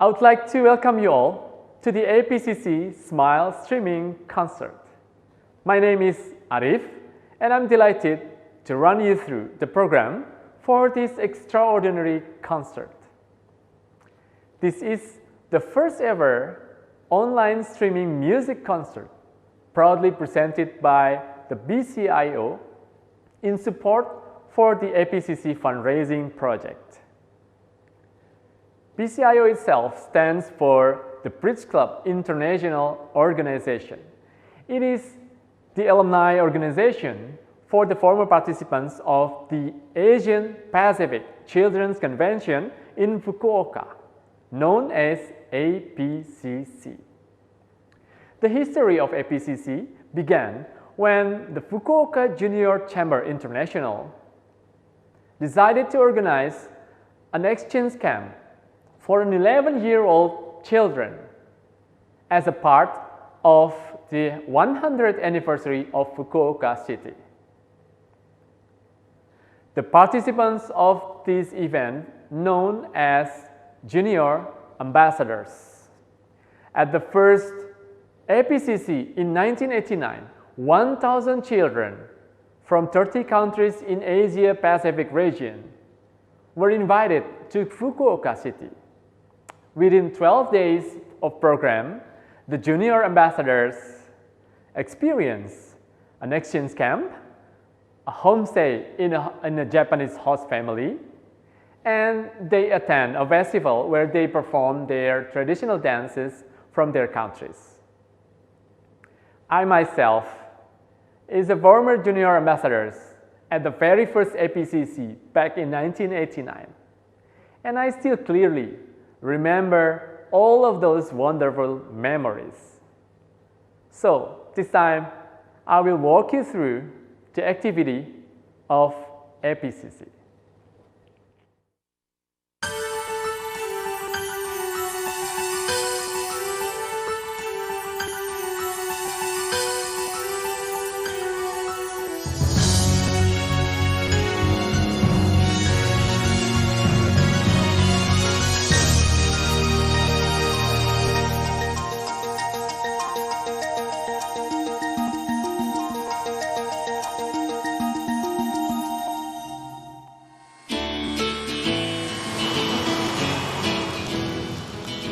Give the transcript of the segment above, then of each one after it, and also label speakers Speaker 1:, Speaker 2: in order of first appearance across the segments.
Speaker 1: I would like to welcome you all to the APCC Smile streaming concert. My name is Arif, and I'm delighted to run you through the program for this extraordinary concert. This is the first ever online streaming music concert proudly presented by the BCIO in support for the APCC fundraising project. BCIO itself stands for the Bridge Club International Organization. It is the alumni organization for the former participants of the Asian Pacific Children's Convention in Fukuoka, known as APCC. The history of APCC began when the Fukuoka Junior Chamber International decided to organize an exchange camp for an 11-year-old children as a part of the 100th anniversary of Fukuoka City. The participants of this event, known as Junior Ambassadors. At the first APCC in 1989, 1,000 children from 30 countries in Asia Pacific region were invited to Fukuoka City. Within 12 days of program, the Junior Ambassadors experience an exchange camp, a homestay in a Japanese host family, and they attend a festival where they perform their traditional dances from their countries. I myself is a former Junior Ambassadors at the very first APCC back in 1989, and I still clearly remember all of those wonderful memories. So this time, I will walk you through the activity of APCC.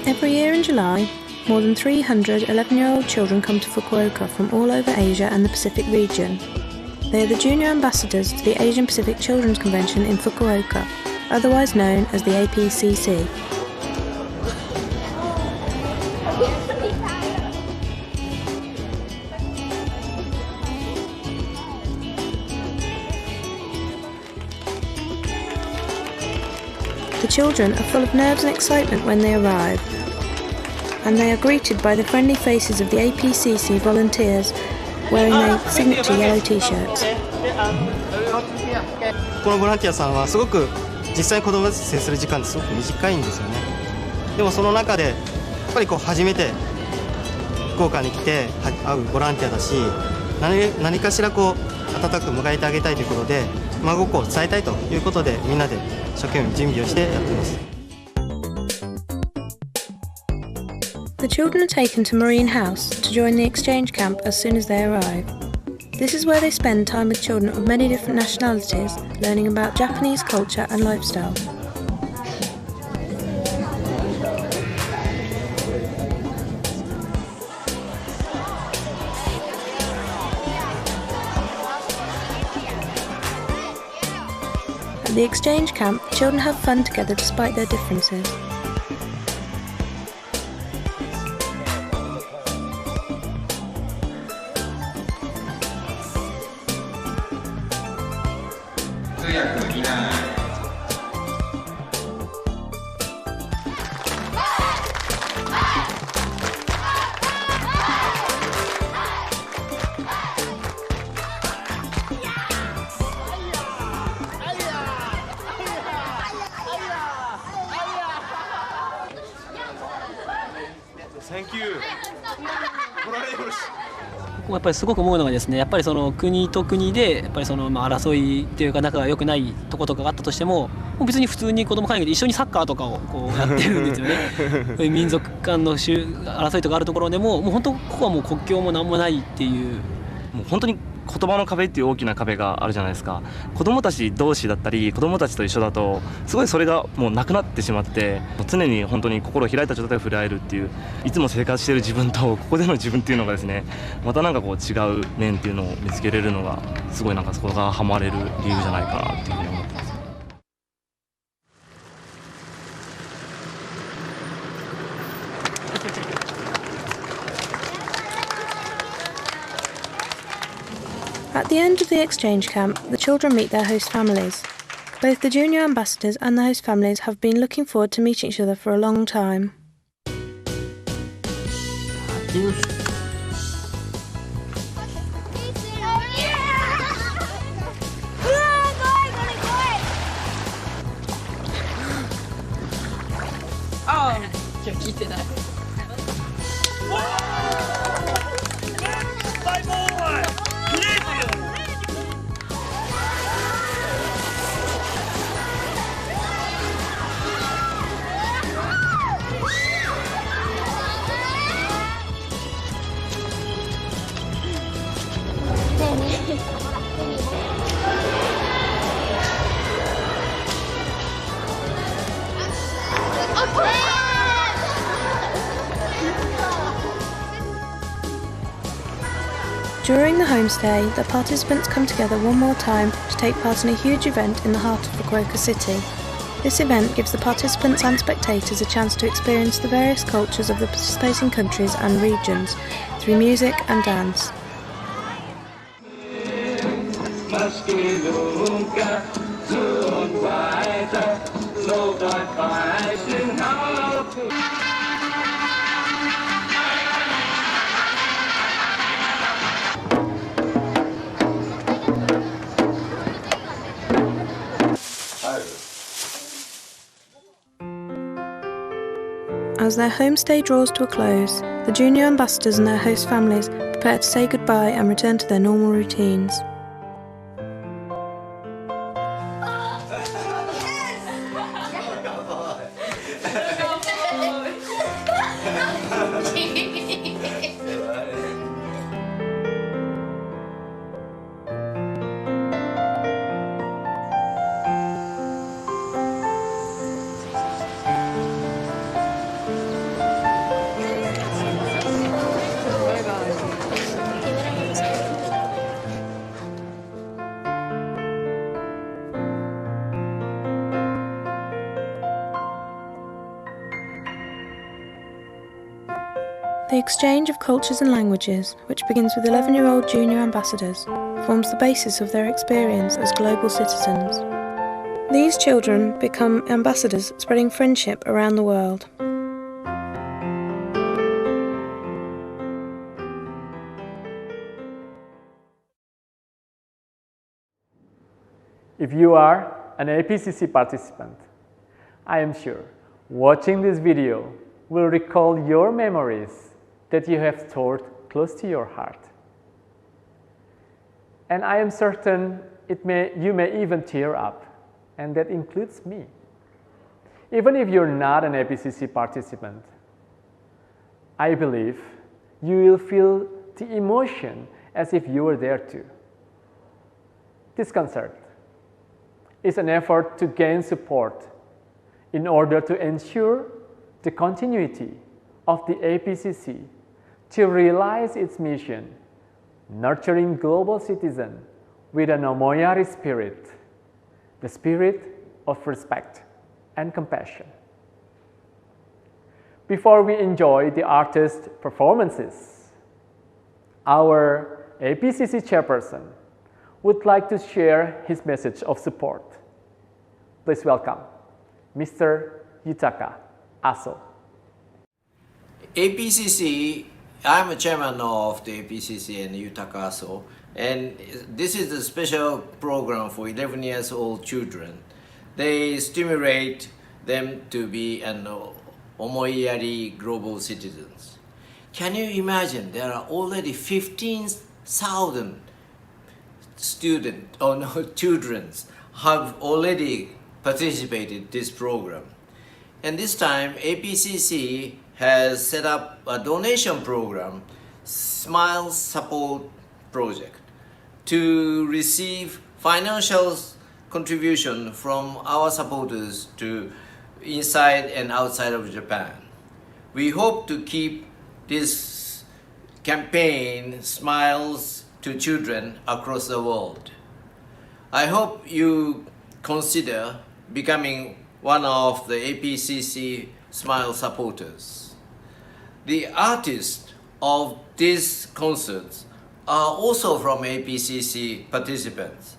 Speaker 2: Every year in July, more than 300 11-year-old children come to Fukuoka from all over Asia and the Pacific region. They are the junior ambassadors to the Asian Pacific Children's Convention in Fukuoka, otherwise known as the APCC. The children are full of nerves and excitement when they arrive, and they are greeted by the friendly faces of the APCC volunteers wearing their signature yellow t-shirts.
Speaker 3: このボランティアさんはすごく実際に子どもたちと接する時間ってすごく短いんですよね。でもその中でやっぱり初めて福岡に来て会うボランティアだし、何かしら温かく迎えてあげたいということで真心を伝えたいということでみんなで一生懸命準備をしてやっています。
Speaker 2: The children are taken to Marine House to join the exchange camp as soon as they arrive. This is where they spend time with children of many different nationalities, learning about Japanese culture and lifestyle. At the exchange camp, children have fun together despite their differences.
Speaker 3: Thank you.
Speaker 4: やっぱりすごく思うのがですね、やっぱりその国と国でやっぱりその争いっていうか仲が良くないとことかがあったとしても、もう別に普通に子ども会議で一緒にサッカーとかをこうやってるんですよね。そういう民族間の争いとかあるところでも、もう本当ここはもう国境もなんもないっていう。
Speaker 5: もう本当に言葉の壁っていう大きな壁があるじゃないですか。子どもたち同士だったり子どもたちと一緒だとすごいそれがもうなくなってしまって、もう常に本当に心を開いた状態で触れ合えるっていう、いつも生活している自分とここでの自分っていうのがですね、またなんかこう違う面っていうのを見つけれるのがすごいなんかそこがハマれる理由じゃないかなっていうふうに思ってます。
Speaker 2: At the end of the exchange camp, the children meet their host families. Both the junior ambassadors and the host families have been looking forward to meeting each other for a long time. During the homestay, the participants come together one more time to take part in a huge event in the heart of Fukuoka City. This event gives the participants and spectators a chance to experience the various cultures of the participating countries and regions through music and dance. As their homestay draws to a close, the junior ambassadors and their host families prepare to say goodbye and return to their normal routines. The exchange of cultures and languages, which begins with 11-year-old junior ambassadors, forms the basis of their experience as global citizens. These children become ambassadors, spreading friendship around the world.
Speaker 1: If you are an APCC participant, I am sure watching this video will recall your memories that you have stored close to your heart. And I am certain you may even tear up, and that includes me. Even if you're not an APCC participant, I believe you will feel the emotion as if you were there too. This concert is an effort to gain support in order to ensure the continuity of the APCC to realize its mission, nurturing global citizens with an Omoyari spirit, the spirit of respect and compassion. Before we enjoy the artist performances, our APCC chairperson would like to share his message of support. Please welcome Mr. Yutaka Aso.
Speaker 6: APCC, I'm a chairman of the APCC and Yutaka Aso, and this is a special program for 11 years old children. They stimulate them to be an omoiyari global citizens. Can you imagine there are already 15,000 children have already participated in this program. And this time APCC has set up a donation program, Smile Support Project, to receive financial contribution from our supporters to inside and outside of Japan. We hope to keep this campaign Smiles to Children across the world. I hope you consider becoming one of the APCC Smile supporters. The artists of these concerts are also from APCC participants.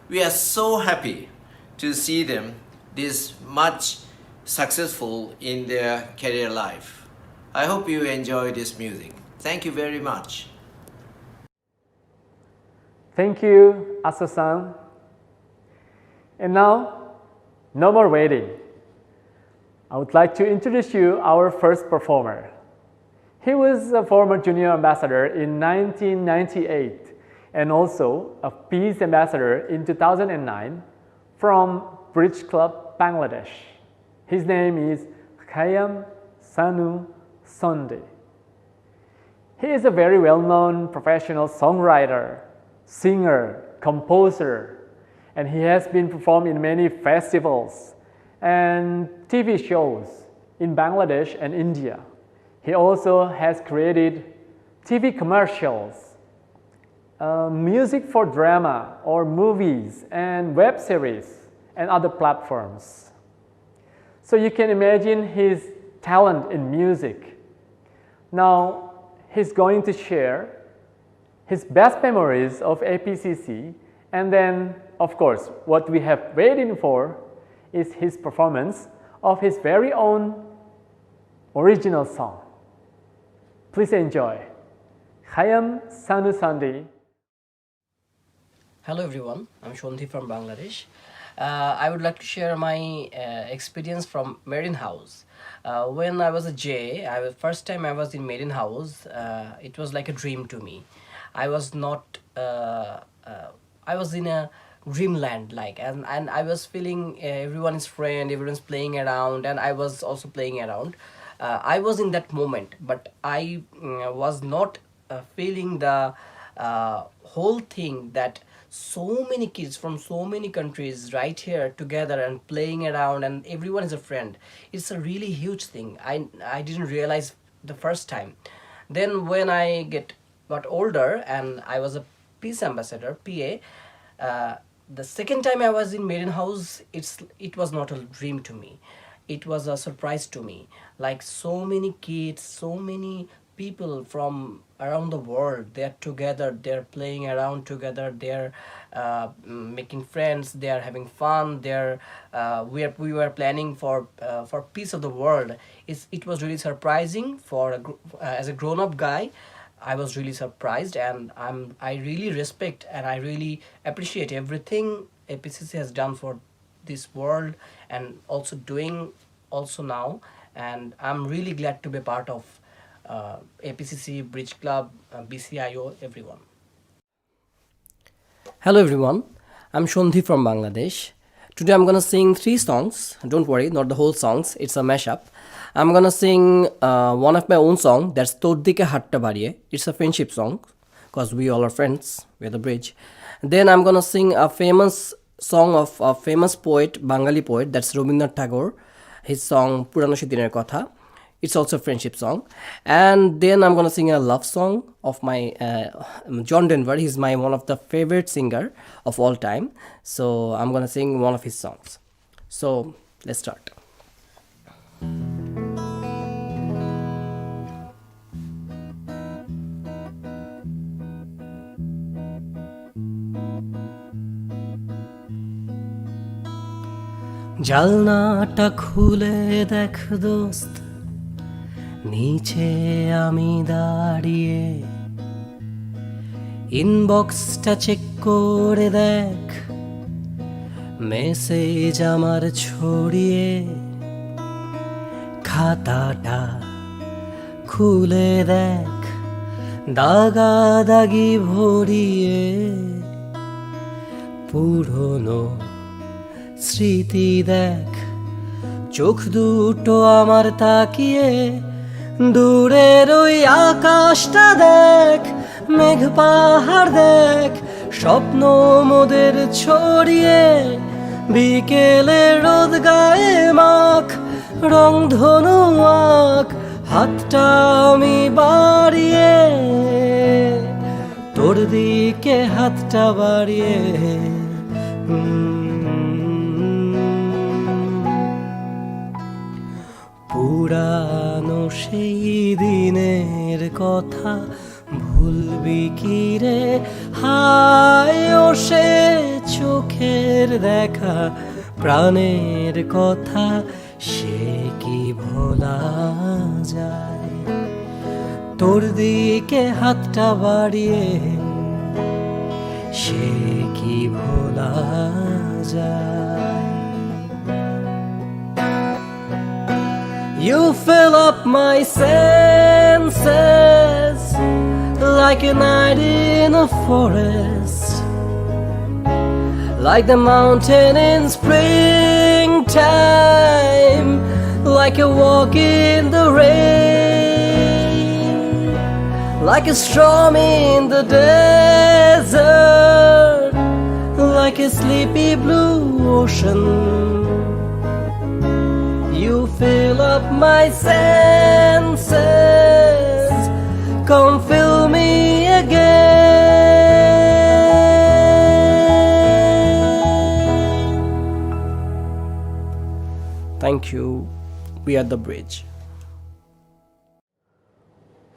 Speaker 6: We are so happy to see them this much successful in their career life. I hope you enjoy this music. Thank you very much.
Speaker 1: Thank you, Asa-san. And now, no more waiting. I would like to introduce you our first performer. He was a former junior ambassador in 1998 and also a peace ambassador in 2009 from Bridge Club, Bangladesh. His name is Khyam Sanu Sonde. He is a very well-known professional songwriter, singer, composer, and he has been performed in many festivals and TV shows in Bangladesh and India. He also has created TV commercials, music for drama or movies and web series and other platforms. So you can imagine his talent in music. Now he's going to share his best memories of APCC, and then of course what we have waiting for is his performance of his very own original song. Please enjoy Khyam Sanu Sonde.
Speaker 7: Hello everyone, I'm Shondhi from Bangladesh. I would like to share my experience from Marine House. When I was a JA, first time I was in Marine House, it was like a dream to me. I was not, I was in a dreamland and I was feeling everyone is friend, everyone's playing around, and I was also playing around. I was in that moment, but I was not feeling the whole thing that so many kids from so many countries right here together and playing around and everyone is a friend. It's a really huge thing. I didn't realize the first time. Then when I got older and I was a peace ambassador, PA, the second time I was in Marine House, it was not a dream to me. It was a surprise to me. Like so many kids, so many people from around the world, they're together, they're playing around together, they're making friends, they're having fun, we were planning for peace of the world. It was really surprising as a grown-up guy. I was really surprised, and I really respect and I really appreciate everything APCC has done for this world and also doing also now, and I'm really glad to be part of APCC, Bridge Club, BCIO, everyone. Hello everyone, I'm Shondhi from Bangladesh. Today I'm gonna sing 3 songs. Don't worry, not the whole songs, it's a mashup. I'm gonna sing one of my own song, that's Tordike Hatta Bariye. It's a friendship song because we all are friends, we're the bridge. Then I'm gonna sing a famous song of a famous poet, Bengali poet, that's Rabindranath Tagore. His song Purano Shediner Kotha. It's also a friendship song. And then I'm gonna sing a love song of my John Denver. He's one of the favorite singer of all time. So I'm gonna sing one of his songs. So let's start. জালনাটা খুলে দেখ দোস্ত, নিচে আমি দাঁড়িয়ে, ইনবক্সটা check করে দেখ, message আমার ছড়িয়ে, খাতাটা
Speaker 8: খুলে দেখ দাগা দাগি ভরিয়ে পুরনো স্মৃতি দেখ চোখ দুটো আমার তাকিয়ে দূরের ওই আকাশটা দেখ মেঘ পাহাড় দেখ স্বপ্ন মোদের ছড়িয়ে বিকেলে রোদ গায়ে মাখ রংধনু আঁক হাতটা আমি বাড়িয়ে তোর দিকে হাতটা বাড়িয়ে পুরানো সেই দিনের কথা ভুলবি কি রে হায় ও সে চোখের দেখা প্রাণের কথা সে কি ভোলা যায় তোর দিকে হাতটা বাড়িয়ে সে কি ভোলা যায় You fill up my senses like a night in a forest, like the mountain in springtime, like a walk in the rain, like a storm in the desert, like a sleepy blue ocean. You fill up my senses, come fill me again. Thank you. We are the bridge.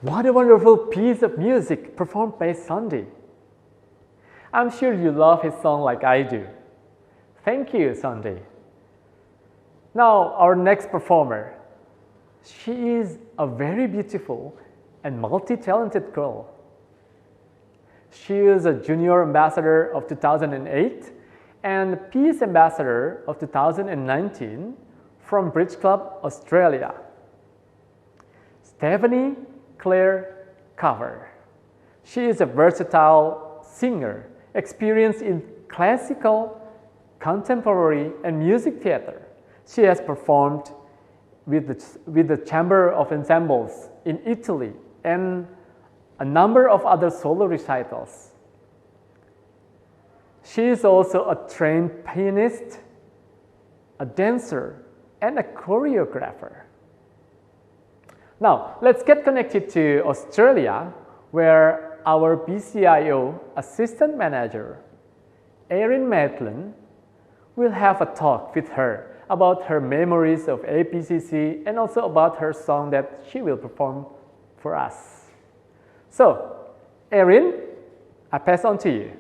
Speaker 1: What a wonderful piece of music performed by Sunday. I'm sure you love his song like I do. Thank you, Sunday. Now, our next performer. She is a very beautiful and multi-talented girl. She is a Junior Ambassador of 2008 and Peace Ambassador of 2019 from Bridge Club, Australia. Stephanie Claire Cover. She is a versatile singer, experienced in classical, contemporary, and music theater. She has performed with the Chamber of Ensembles in Italy and a number of other solo recitals. She is also a trained pianist, a dancer, and a choreographer. Now, let's get connected to Australia, where our BCIO Assistant Manager, Erin Maitland, will have a talk with her about her memories of APCC and also about her song that she will perform for us. So, Erin, I pass on to you.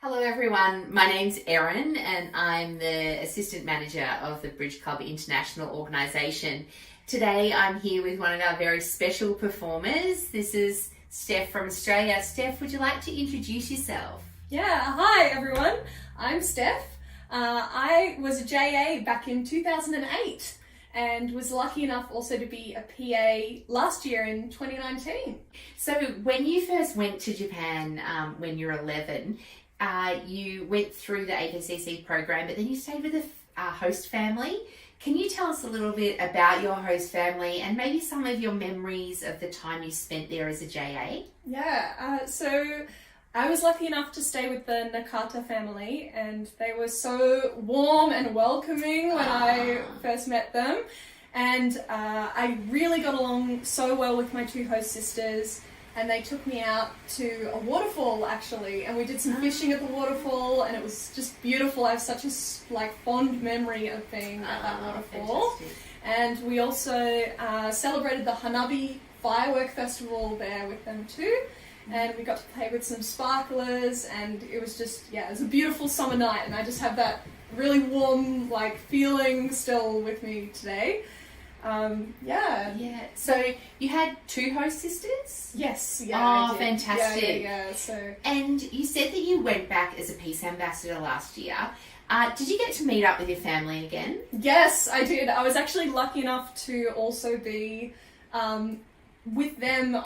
Speaker 9: Hello everyone, my name's Erin and I'm the Assistant Manager of the Bridge Club International Organisation. Today I'm here with one of our very special performers. This is Steph from Australia. Steph, would you like to introduce yourself?
Speaker 10: Yeah, hi everyone, I'm Steph. I was a JA back in 2008 and was lucky enough also to be a PA last year in 2019.
Speaker 9: So when you first went to Japan when you were 11, you went through the APCC program, but then you stayed with a host family. Can you tell us a little bit about your host family and maybe some of your memories of the time you spent there as a JA?
Speaker 10: Yeah, so I was lucky enough to stay with the Nakata family and they were so warm and welcoming when I first met them, and I really got along so well with my two host sisters, and they took me out to a waterfall actually, and we did some fishing at the waterfall and it was just beautiful. I have such a fond memory of being at that waterfall. Fantastic. And we also celebrated the Hanabi firework festival there with them too. And we got to play with some sparklers and it was just, it was a beautiful summer night, and I just have that really warm feeling still with me today.
Speaker 9: So you had two host sisters?
Speaker 10: Yes.
Speaker 9: Oh, fantastic.
Speaker 10: So.
Speaker 9: And you said that you went back as a Peace Ambassador last year. Did you get to meet up with your family again?
Speaker 10: Yes, I did. I was actually lucky enough to also be with them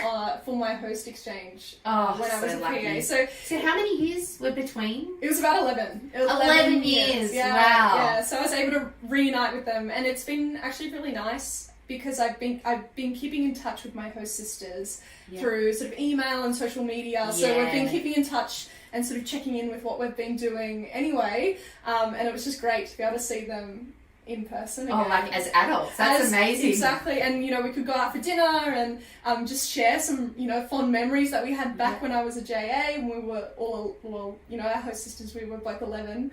Speaker 10: for my host exchange when I was a
Speaker 9: lucky.
Speaker 10: PA. So
Speaker 9: how many years were between?
Speaker 10: It was about 11. It was
Speaker 9: 11 years.
Speaker 10: Yeah,
Speaker 9: Wow.
Speaker 10: Yeah, so I was able to reunite with them, and it's been actually really nice because I've been keeping in touch with my host sisters through sort of email and social media. So we've been keeping in touch and sort of checking in with what we've been doing anyway. And it was just great to be able to see them in person again.
Speaker 9: Oh, like as adults. That's amazing.
Speaker 10: Exactly. And, you know, we could go out for dinner and just share some, you know, fond memories that we had back when I was a JA, when we were all, well, you know, our host sisters, we were both 11.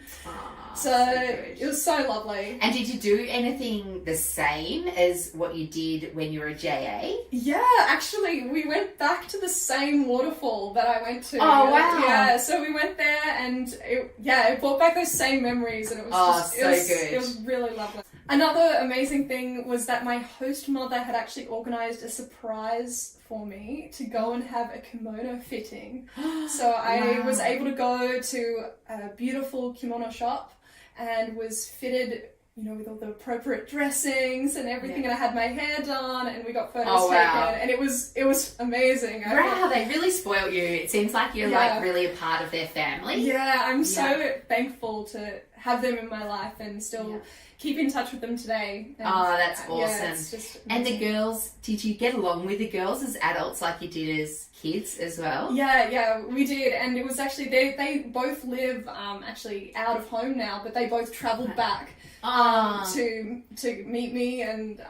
Speaker 10: So it was so lovely.
Speaker 9: And did you do anything the same as what you did when you were a JA?
Speaker 10: Yeah, actually, we went back to the same waterfall that I went to.
Speaker 9: Oh, wow.
Speaker 10: Yeah, so we went there and it brought back those same memories, and it was good. It was really lovely. Another amazing thing was that my host mother had actually organised a surprise for me to go and have a kimono fitting. So I was able to go to a beautiful kimono shop and was fitted, you know, with all the appropriate dressings and everything, and I had my hair done, and we got photos taken, and it was amazing.
Speaker 9: Wow, they really spoiled you. It seems like you're like really a part of their family.
Speaker 10: Yeah, I'm so thankful to have them in my life and still keep in touch with them today. And,
Speaker 9: that's awesome.
Speaker 10: Yeah, it's just
Speaker 9: and the girls, did you get along with the girls as adults like you did as kids as well?
Speaker 10: Yeah, we did, and it was actually, they both live actually out of home now, but they both travelled back to meet me, and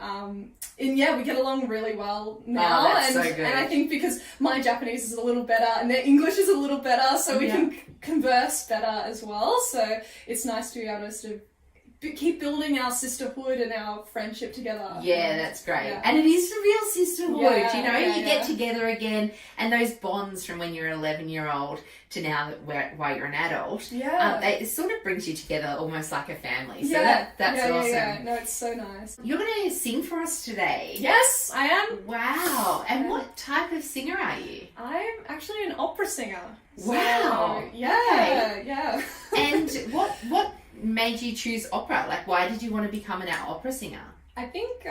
Speaker 10: yeah, we get along really well now.
Speaker 9: That's so good.
Speaker 10: And I think because my Japanese is a little better and their English is a little better, so we can converse better as well. So it's nice to be able to sort of keep building our sisterhood and our friendship together.
Speaker 9: Yeah, that's great. Yeah. And it is a real sisterhood, you know, you get together again, and those bonds from when you're an 11-year-old to now while you're an adult, it sort of brings you together almost like a family. So that's awesome.
Speaker 10: Yeah. No, it's so nice.
Speaker 9: You're going to sing for us today.
Speaker 10: Yes, I am.
Speaker 9: Wow. And what type of singer are you?
Speaker 10: I'm actually an opera singer.
Speaker 9: Wow.
Speaker 10: So, yeah.
Speaker 9: And what made you choose opera? Like, why did you want to become an opera singer?
Speaker 10: I think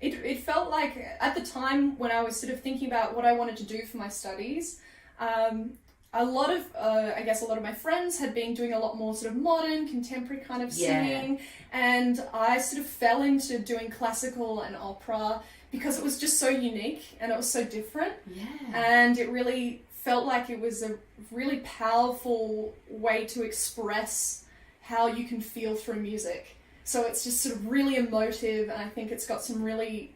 Speaker 10: it felt like at the time when I was sort of thinking about what I wanted to do for my studies, a lot of my friends had been doing a lot more sort of modern, contemporary kind of singing, and I sort of fell into doing classical and opera because it was just so unique and it was so different.
Speaker 9: Yeah.
Speaker 10: And it really felt like it was a really powerful way to express how you can feel through music. So it's just sort of really emotive, and I think it's got some really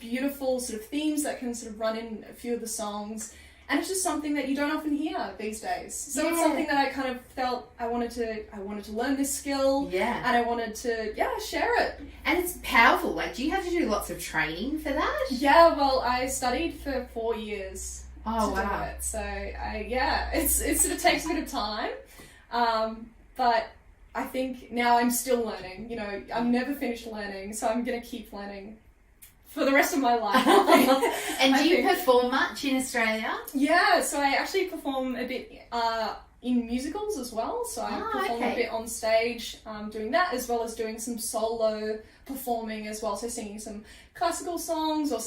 Speaker 10: beautiful sort of themes that can sort of run in a few of the songs, and it's just something that you don't often hear these days. So it's something that I kind of felt I wanted to learn this skill, and I wanted to share it.
Speaker 9: And it's powerful. Like, do you have to do lots of training for that?
Speaker 10: Yeah, well, I studied for 4 years.
Speaker 9: Oh,
Speaker 10: to do it. So it sort of takes a bit of time, but I think now I'm still learning. You know, I'm never finished learning, so I'm gonna keep learning for the rest of my life.
Speaker 9: And do you perform much in Australia?
Speaker 10: Yeah, so I actually perform a bit in musicals as well. So I perform a bit on stage, doing that, as well as doing some solo performing as well. So singing some classical songs, or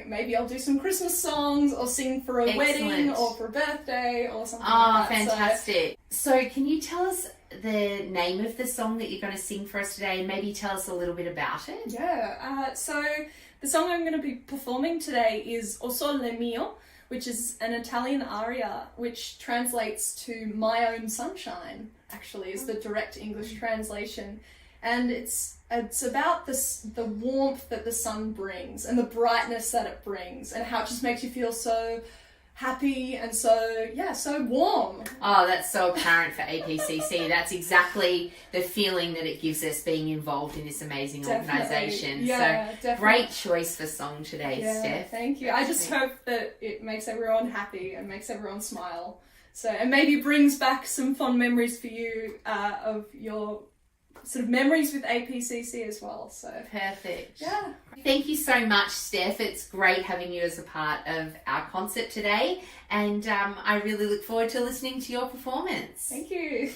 Speaker 10: maybe I'll do some Christmas songs, or sing for a wedding or for a birthday or something like that.
Speaker 9: Oh, fantastic. So can you tell us the name of the song that you're going to sing for us today, and maybe tell us a little bit about it?
Speaker 10: Yeah, so the song I'm going to be performing today is O Sole Mio, which is an Italian aria, which translates to My Own Sunshine, actually, is the direct English translation. And it's about the warmth that the sun brings, and the brightness that it brings, and how it just makes you feel so happy and so warm.
Speaker 9: Oh, that's so apparent for APCC. That's exactly the feeling that it gives us being involved in this amazing organisation.
Speaker 10: Yeah,
Speaker 9: so
Speaker 10: definitely.
Speaker 9: Great choice for song today, Steph.
Speaker 10: Thank you. I just hope that it makes everyone happy and makes everyone smile. So, and maybe brings back some fond memories for you of your sort of memories with APCC as well. So
Speaker 9: perfect.
Speaker 10: Yeah.
Speaker 9: Thank you so much, Steph. It's great having you as a part of our concert today, and I really look forward to listening to your performance.
Speaker 10: Thank you.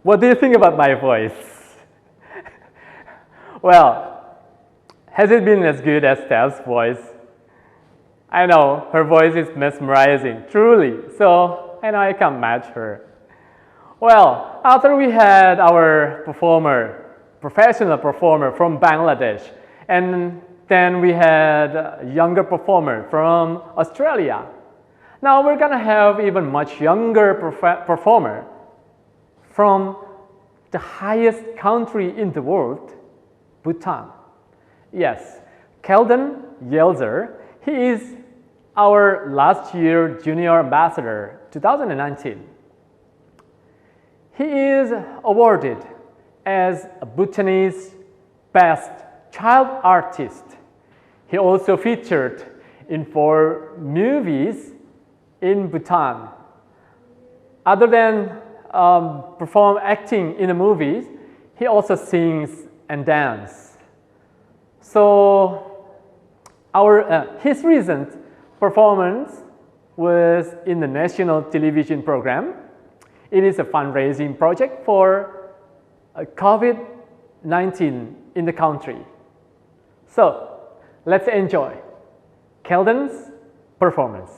Speaker 1: What do you think about my voice? Well, has it been as good as Steph's voice? I know, her voice is mesmerizing, truly, so I know I can't match her. Well, after we had our professional performer from Bangladesh, and then we had a younger performer from Australia. Now we're gonna have even much younger performer from the highest country in the world, Bhutan. Yes, Keldon Yelzer. He is our last year Junior Ambassador 2019. He is awarded as Bhutanese Best Child Artist. He also featured in 4 movies in Bhutan. Other than acting in the movies, he also sings and dances. So his recent performance was in the national television program. It is a fundraising project for COVID-19 in the country. So let's enjoy Keldon's performance.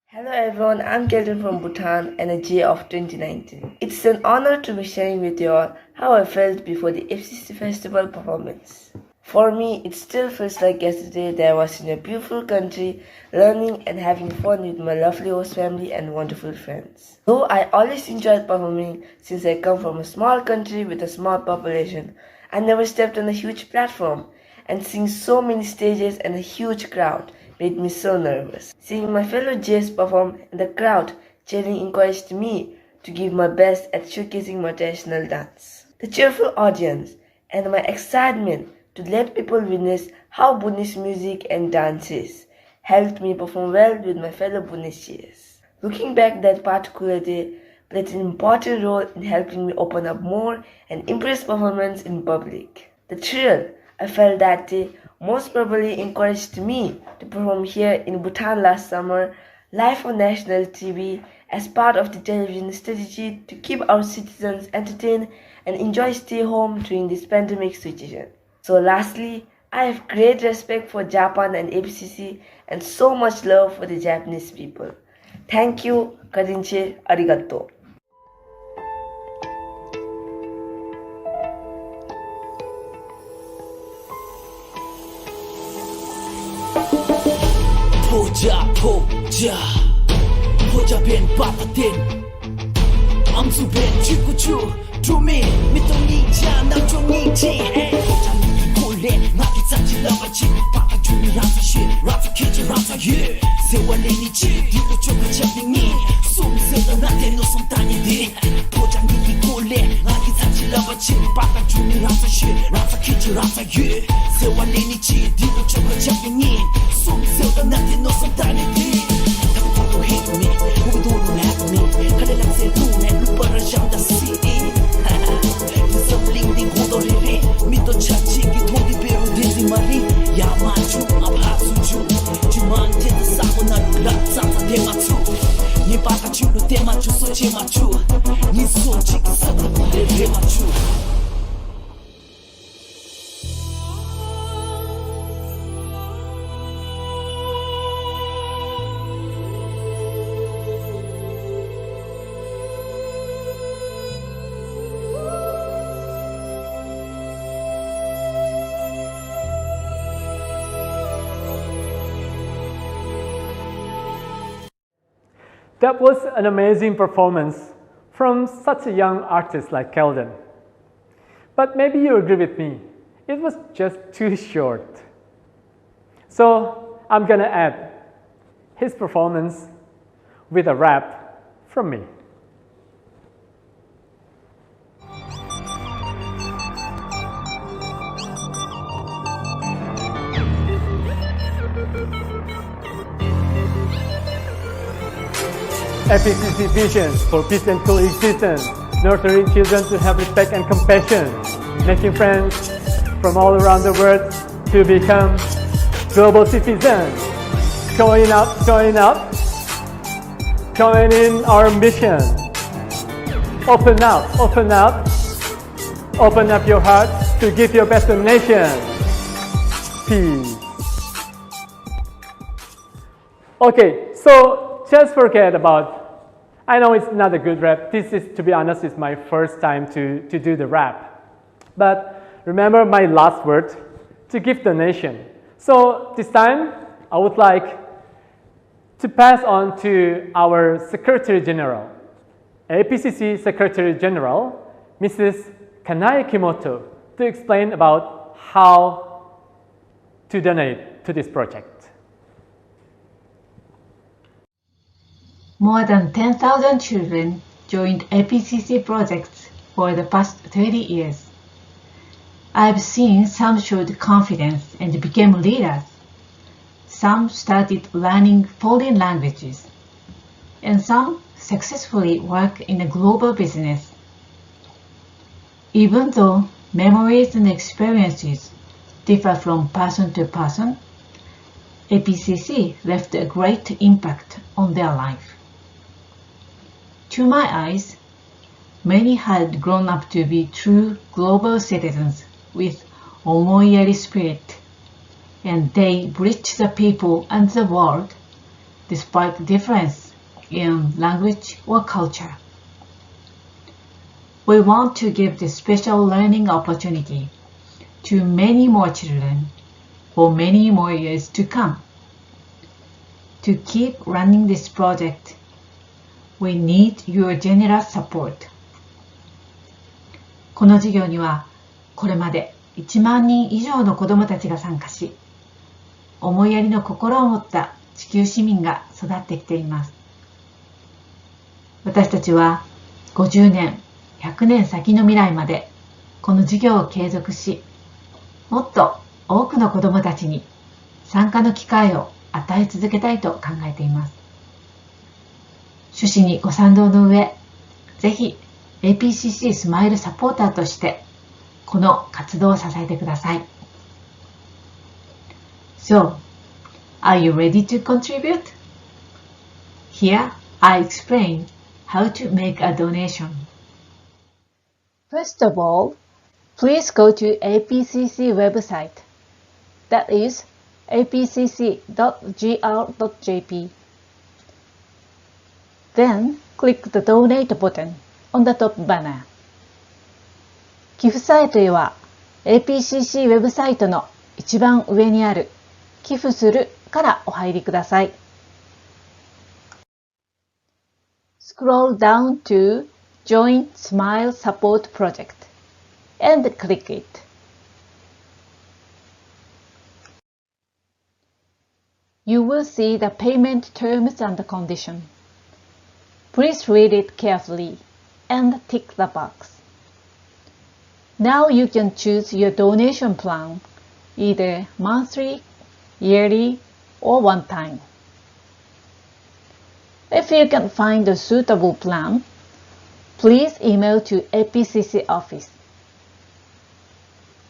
Speaker 11: Hello everyone, I'm Keldon from Bhutan and a J of 2019. It's an honor to be sharing with you all how I felt before the APCC festival performance. For me, it still feels like yesterday that I was in a beautiful country, learning and having fun with my lovely host family and wonderful friends. Though I always enjoyed performing since I come from a small country with a small population, I never stepped on a huge platform, and seeing so many stages and a huge crowd made me so nervous. Seeing my fellow Jays perform and the crowd cheering encouraged me to give my best at showcasing my traditional dance. The cheerful audience and my excitement to let people witness how Buddhist music and dance is helped me perform well with my fellow Buddhist Jays. Looking back, that particular day played an important role in helping me open up more and impress performance in public. The thrill I felt that day most probably encouraged me to perform here in Bhutan last summer, live on national TV, as part of the television strategy to keep our citizens entertained and enjoy stay home during this pandemic situation. So lastly, I have great respect for Japan and APCC and so much love for the Japanese people. Thank you, Karinche, arigato.
Speaker 8: Poja ben papatin Amzu ben chikuchu Tumi mitoni cha na choni chi Poja mi kole ngaki tsachi lava chi Papa chuni rata shi Rata kichi rata ye Sewa leni chi Dito choka chapi ni Sum seta nate no samtani di Poja mi kole ngaki tsachi lava chi Papa chuni rata shi Rata kichi rata ye Sewa leni chi Dito choka chapi ni Sum seta nate no samtani di Hate me, who don't laugh me? Kada lang sa tune, lupa siyang dasi. Disabling di ko dorire, mito chachi kitong di pero di si mari. Yamanchu, abhatsuchu, jumante da sako na lulat sa temachu. Ni pakachu no temachu so chemachu, ni so chiki sa kapule temachu.
Speaker 1: That was an amazing performance from such a young artist like Keldon. But maybe you agree with me, it was just too short. So I'm gonna add his performance with a rap from me. APCC vision for peace and coexistence, nurturing children to have respect and compassion, making friends from all around the world to become global citizens. Join in our mission. Open up, open up. Open up your heart to give your best donation. Peace. Okay, so just forget about, I know it's not a good rap. This is, to be honest, is my first time to do the rap. But remember my last word, to give donation. So this time, I would like to pass on to our Secretary General, APCC Secretary General, Mrs. Kanae Kimoto, to explain about how to donate to this project.
Speaker 12: More than 10,000 children joined APCC projects for the past 30 years. I've seen some showed confidence and became leaders. Some started learning foreign languages, and some successfully work in a global business. Even though memories and experiences differ from person to person, APCC left a great impact on their life. To my eyes, many had grown up to be true global citizens with omoiyari spirit, and they bridged the people and the world despite difference in language or culture. We want to give this special learning opportunity to many more children for many more years to come. To keep running this project, we need your generous support. この授業にはこれまで1万人以上の子どもたちが参加し、思いやりの心を持った地球市民が育ってきています。私たちは50年、100年先の未来までこの授業を継続し、もっと多くの子どもたちに参加の機会を与え続けたいと考えています。趣旨にご賛同の上、ぜひ APCC スマイルサポーターとしてこの活動を支えてください。So, are you ready to contribute? Here, I explain how to make a donation. First of all, please go to APCC website. That is apcc.gr.jp. Then, click the Donate button on the top banner. 寄付サイトへは APCC ウェブサイトの一番上にある寄付するからお入りください。Scroll down to Join Smile Support Project and click it. You will see the payment terms and conditions. Please read it carefully and tick the box. Now you can choose your donation plan, either monthly, yearly, or one time. If you can find a suitable plan, please email to APCC office.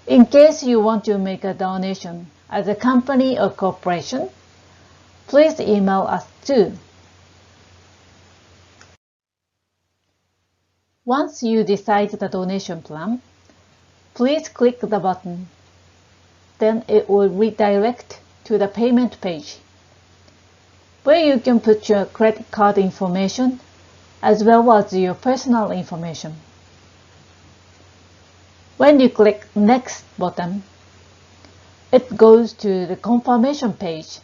Speaker 12: In case you want to make a donation as a company or corporation, please email us too. Once you decide the donation plan, please click the button. Then it will redirect to the payment page, where you can put your credit card information as well as your personal information. When you click Next button, it goes to the confirmation page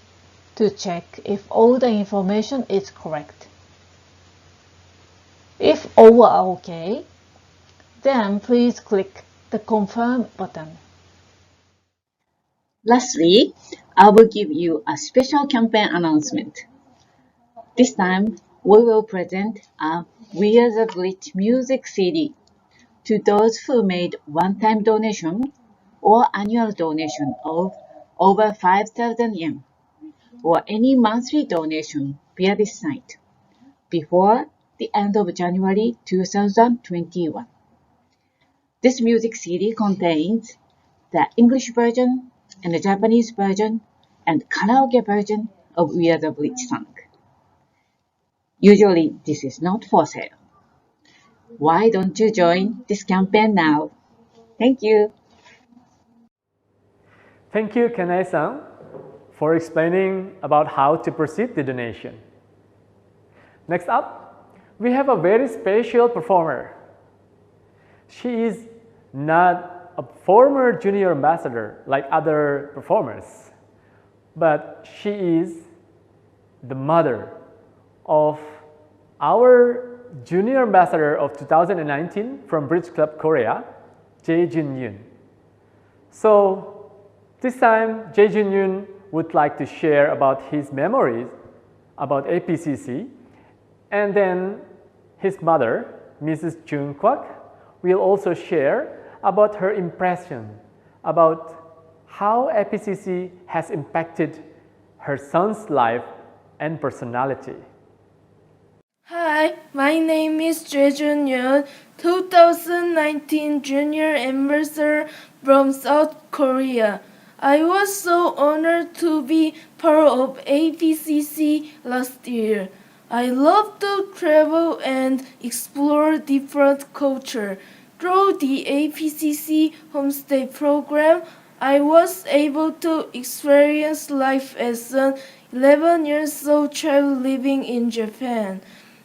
Speaker 12: to check if all the information is correct. If all are okay, then please click the Confirm button. Lastly, I will give you a special campaign announcement. This time, we will present a We Are the Bridge music CD to those who made one-time donation or annual donation of over 5,000 yen or any monthly donation via this site before the end of January 2021. This music CD contains the English version and the Japanese version and karaoke version of We Are the Bridge song. Usually this is not for sale. Why don't you join this campaign now? Thank you.
Speaker 1: Thank you, Kanai-san, for explaining about how to proceed the donation. Next up, we have a very special performer. She is not a former junior ambassador like other performers, but she is the mother of our junior ambassador of 2019 from Bridge Club Korea, Jae Jun-yoon. So this time, Jae Jun-yoon would like to share about his memories about APCC, and then his mother, Mrs. Jun Kwak, will also share about her impression about how APCC has impacted her son's life and personality.
Speaker 11: Hi, my name is Jae Jun-yoon, 2019 Junior Ambassador from South Korea. I was so honored to be part of APCC last year. I love to travel and explore different culture. Through the APCC homestay program, I was able to experience life as an 11 years old child living in Japan.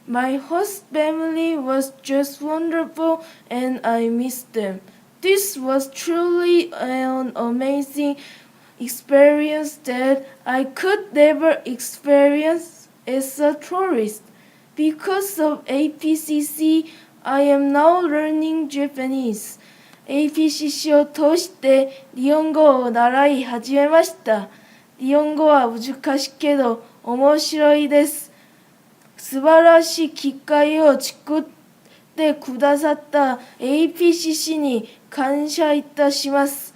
Speaker 11: My host family was just wonderful and I missed them. This was truly an amazing experience that I could never experience as a tourist. Because of APCC, I am now learning Japanese. APCC を通して日本語を習い始めました。日本語は難しいけど面白いです。素晴らしい機会を作ってくださった APCC に感謝いたします。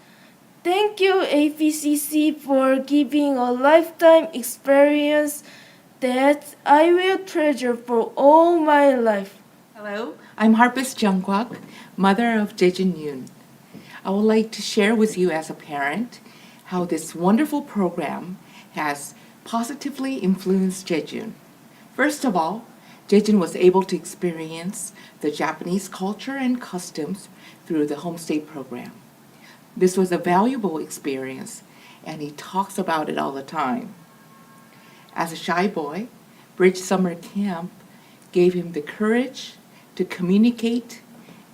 Speaker 11: Thank you APCC for giving a lifetime experience that I will treasure for all my life.
Speaker 13: Hello, I'm harpist Jung Kwak, mother of Jae Jun-yoon. I would like to share with you as a parent how this wonderful program has positively influenced Jae-jun. First of all, Jae-jun was able to experience the Japanese culture and customs through the homestay program. This was a valuable experience, and he talks about it all the time. As a shy boy, Bridge Summer Camp gave him the courage to communicate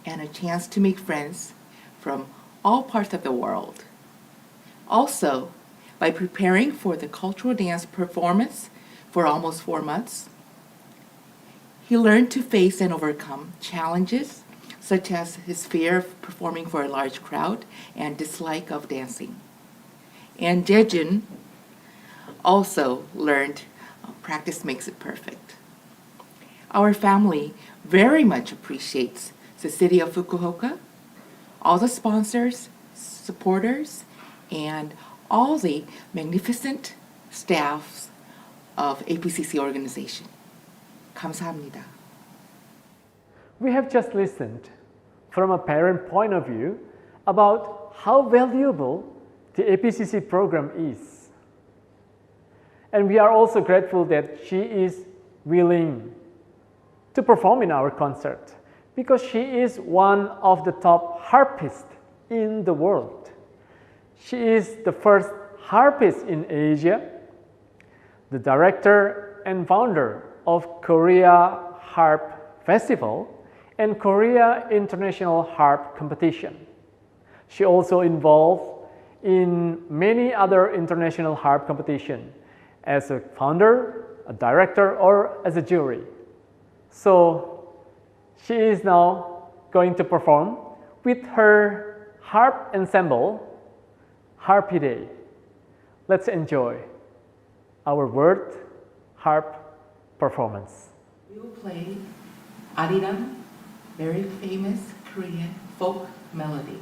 Speaker 13: and a chance to make friends from all parts of the world. Also, by preparing for the cultural dance performance for almost 4 months, he learned to face and overcome challenges such as his fear of performing for a large crowd and dislike of dancing. And Jae-jun also learned practice makes it perfect. Our family very much appreciates the city of Fukuoka, all the sponsors, supporters, and all the magnificent staffs of APCC organization. 감사합니다.
Speaker 1: We have just listened from a parent point of view about how valuable the APCC program is. And we are also grateful that she is willing to perform in our concert because she is one of the top harpists in the world. She is the first harpist in Asia, the director and founder of Korea Harp Festival and Korea International Harp Competition. She also involved in many other international harp competition as a founder, a director, or as a jury. So she is now going to perform with her harp ensemble, Harpy Day. Let's enjoy our world harp performance.
Speaker 13: We will play Ariram, very famous Korean folk melody.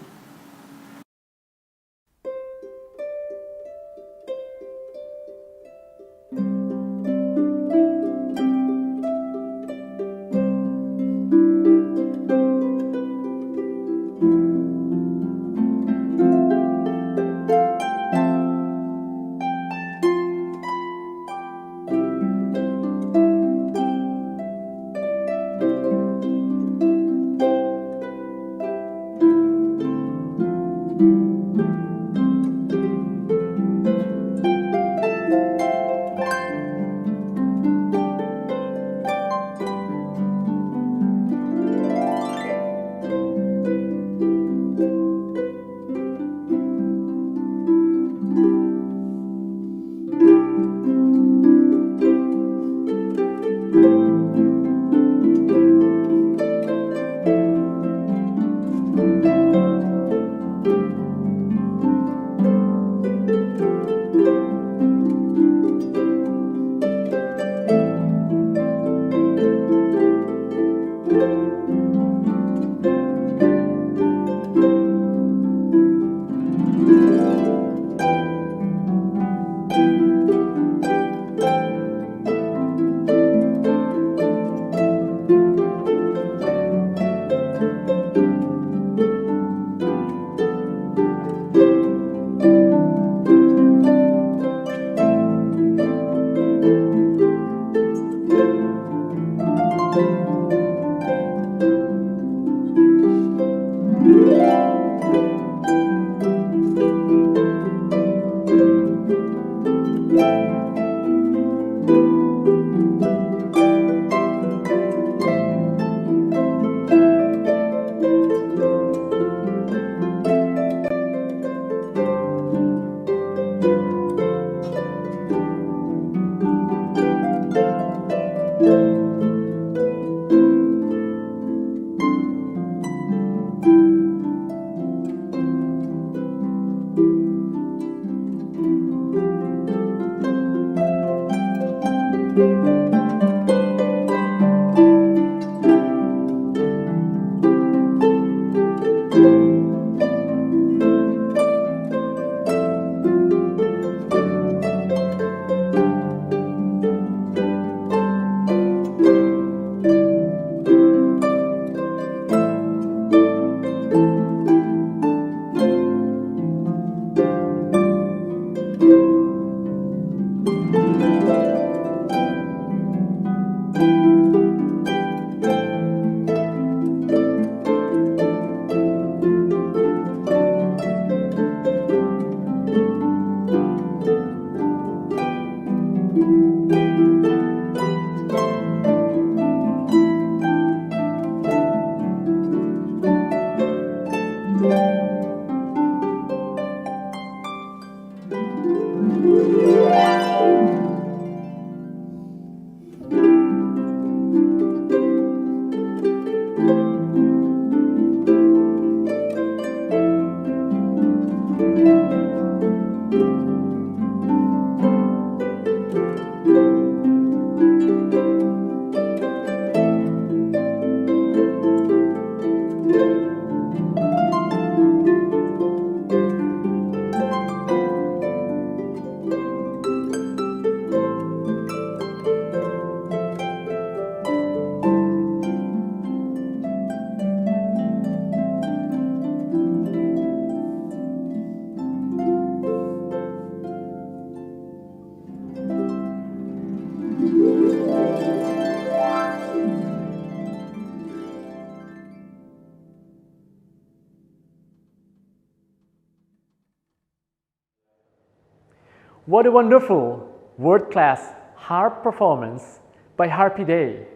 Speaker 1: What a wonderful, world-class harp performance by Harpy Day.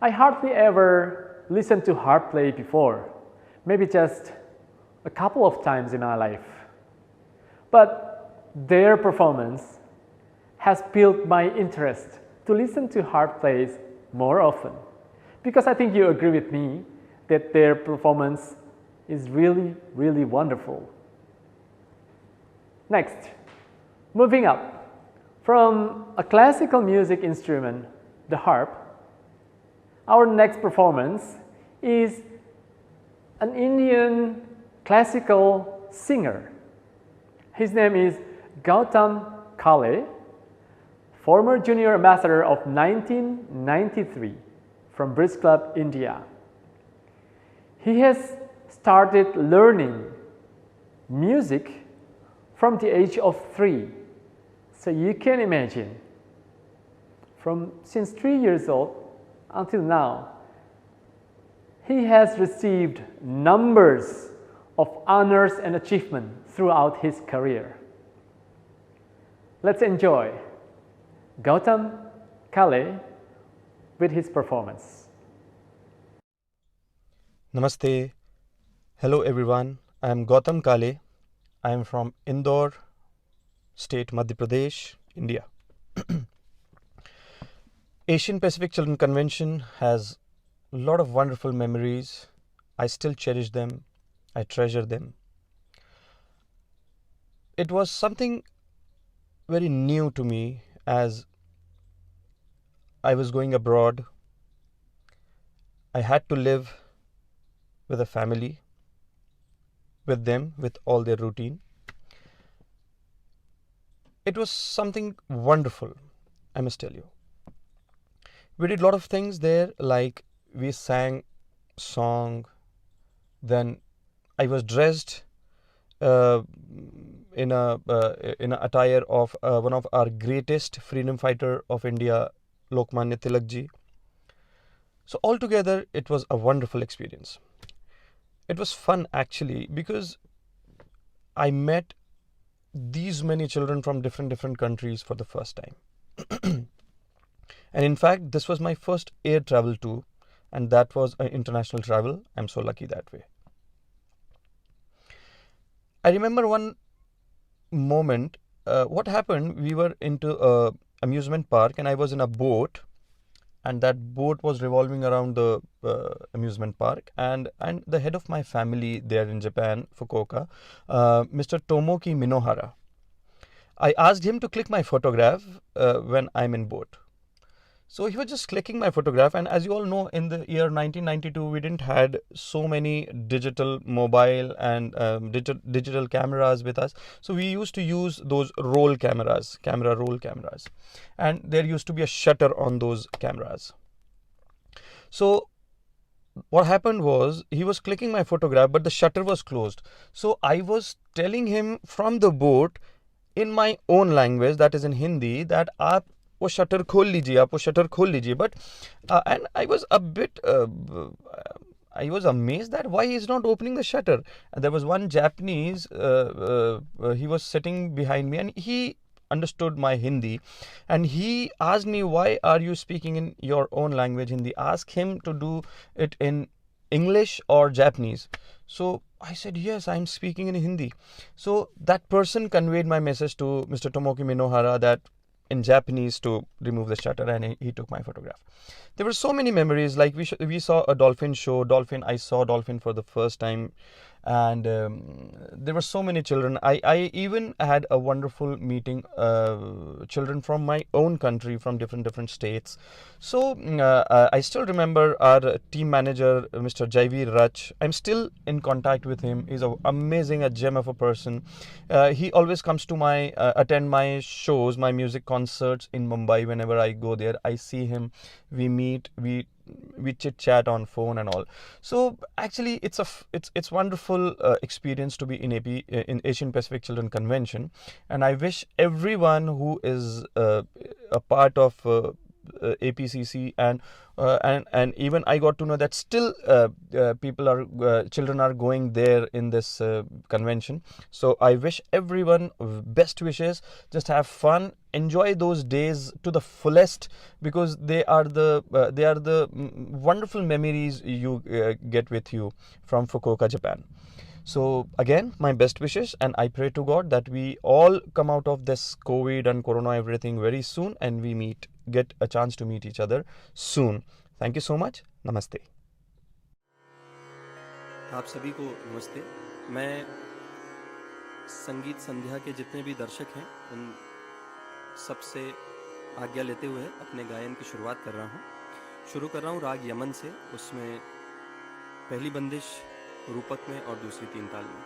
Speaker 1: I hardly ever listened to harp play before, maybe just a couple of times in my life. But their performance has built my interest to listen to harp plays more often, because I think you agree with me that their performance is really, really wonderful. Next, moving up from a classical music instrument, the harp, our next performance is an Indian classical singer. His name is Gautam Kale, former junior ambassador of 1993 from Bridge Club, India. He has started learning music from the age of 3. So you can imagine, since 3 years old until now, he has received numbers of honors and achievements throughout his career. Let's enjoy Gautam Kale with his performance.
Speaker 14: Namaste. Hello everyone. I am Gautam Kale. I am from Indore, state Madhya Pradesh, India. Asian Pacific Children Convention has a lot of wonderful memories. I still cherish them. I treasure them. It was something very new to me as I was going abroad. I had to live with a family, with them, with all their routine. It was something wonderful, I must tell you. We did a lot of things there, like we sang song, then I was dressed in a attire of one of our greatest freedom fighter of India, Lokmanya Tilak ji. So altogether, it was a wonderful experience. It was fun actually because I met these many children from different countries for the first time. And in fact, this was my first air travel too, and that was an international travel. I'm so lucky that way. I remember one moment, what happened, we were into a amusement park and I was in a boat, and that boat was revolving around the amusement park, and the head of my family there in Japan, Fukuoka, Mr. Tomoki Minohara. I asked him to click my photograph when I'm in boat. So he was just clicking my photograph, and as you all know, in the year 1992, we didn't had so many digital mobile and digital cameras with us. So we used to use those roll cameras, roll cameras, and there used to be a shutter on those cameras. So what happened was, he was clicking my photograph, but the shutter was closed. So I was telling him from the boat in my own language, that is in Hindi, that aap वो shutter खोल लीजिए, आप वो shutter खोल लीजिए. But and I was a bit I was amazed that why he's not opening the shutter. And there was one Japanese, he was sitting behind me and he understood my Hindi, and he asked me, why are you speaking in your own language Hindi? Ask him to do it in English or Japanese. So I said, yes, I'm speaking in Hindi. So that person conveyed my message to Mr. Tomoki Minohara that in Japanese to remove the shutter, and he took my photograph. There were so many memories, like we saw a dolphin show. I saw dolphin for the first time, and there were so many children. I even had a wonderful meeting children from my own country, from different states. So I still remember our team manager, Mr. Jaivir Rach. I'm still in contact with him. He's an amazing, a gem of a person. He always comes to attend my shows, my music concerts in Mumbai. Whenever I go there, I see him. We meet, we chit chat on phone and all. So actually, it's wonderful experience to be in Asian Pacific Children Convention, and I wish everyone who is a part of APCC, and even I got to know that still children are going there in this convention. So I wish everyone best wishes. Just have fun, enjoy those days to the fullest, because they are the wonderful memories you get with you from Fukuoka, Japan. So again, my best wishes, and I pray to God that we all come out of this COVID and Corona everything very soon, and we get a chance to meet each other soon. Thank you so much. Namaste.
Speaker 15: आप सभी को नमस्ते। मैं संगीत संध्या के जितने भी दर्शक हैं उन सबसे आज्ञा लेते हुए अपने गायन की शुरुआत कर रहा हूँ। शुरू कर रहा हूँ राग यमन से। उसमें पहली बंदिश रूपक में और दूसरी तीन ताल में।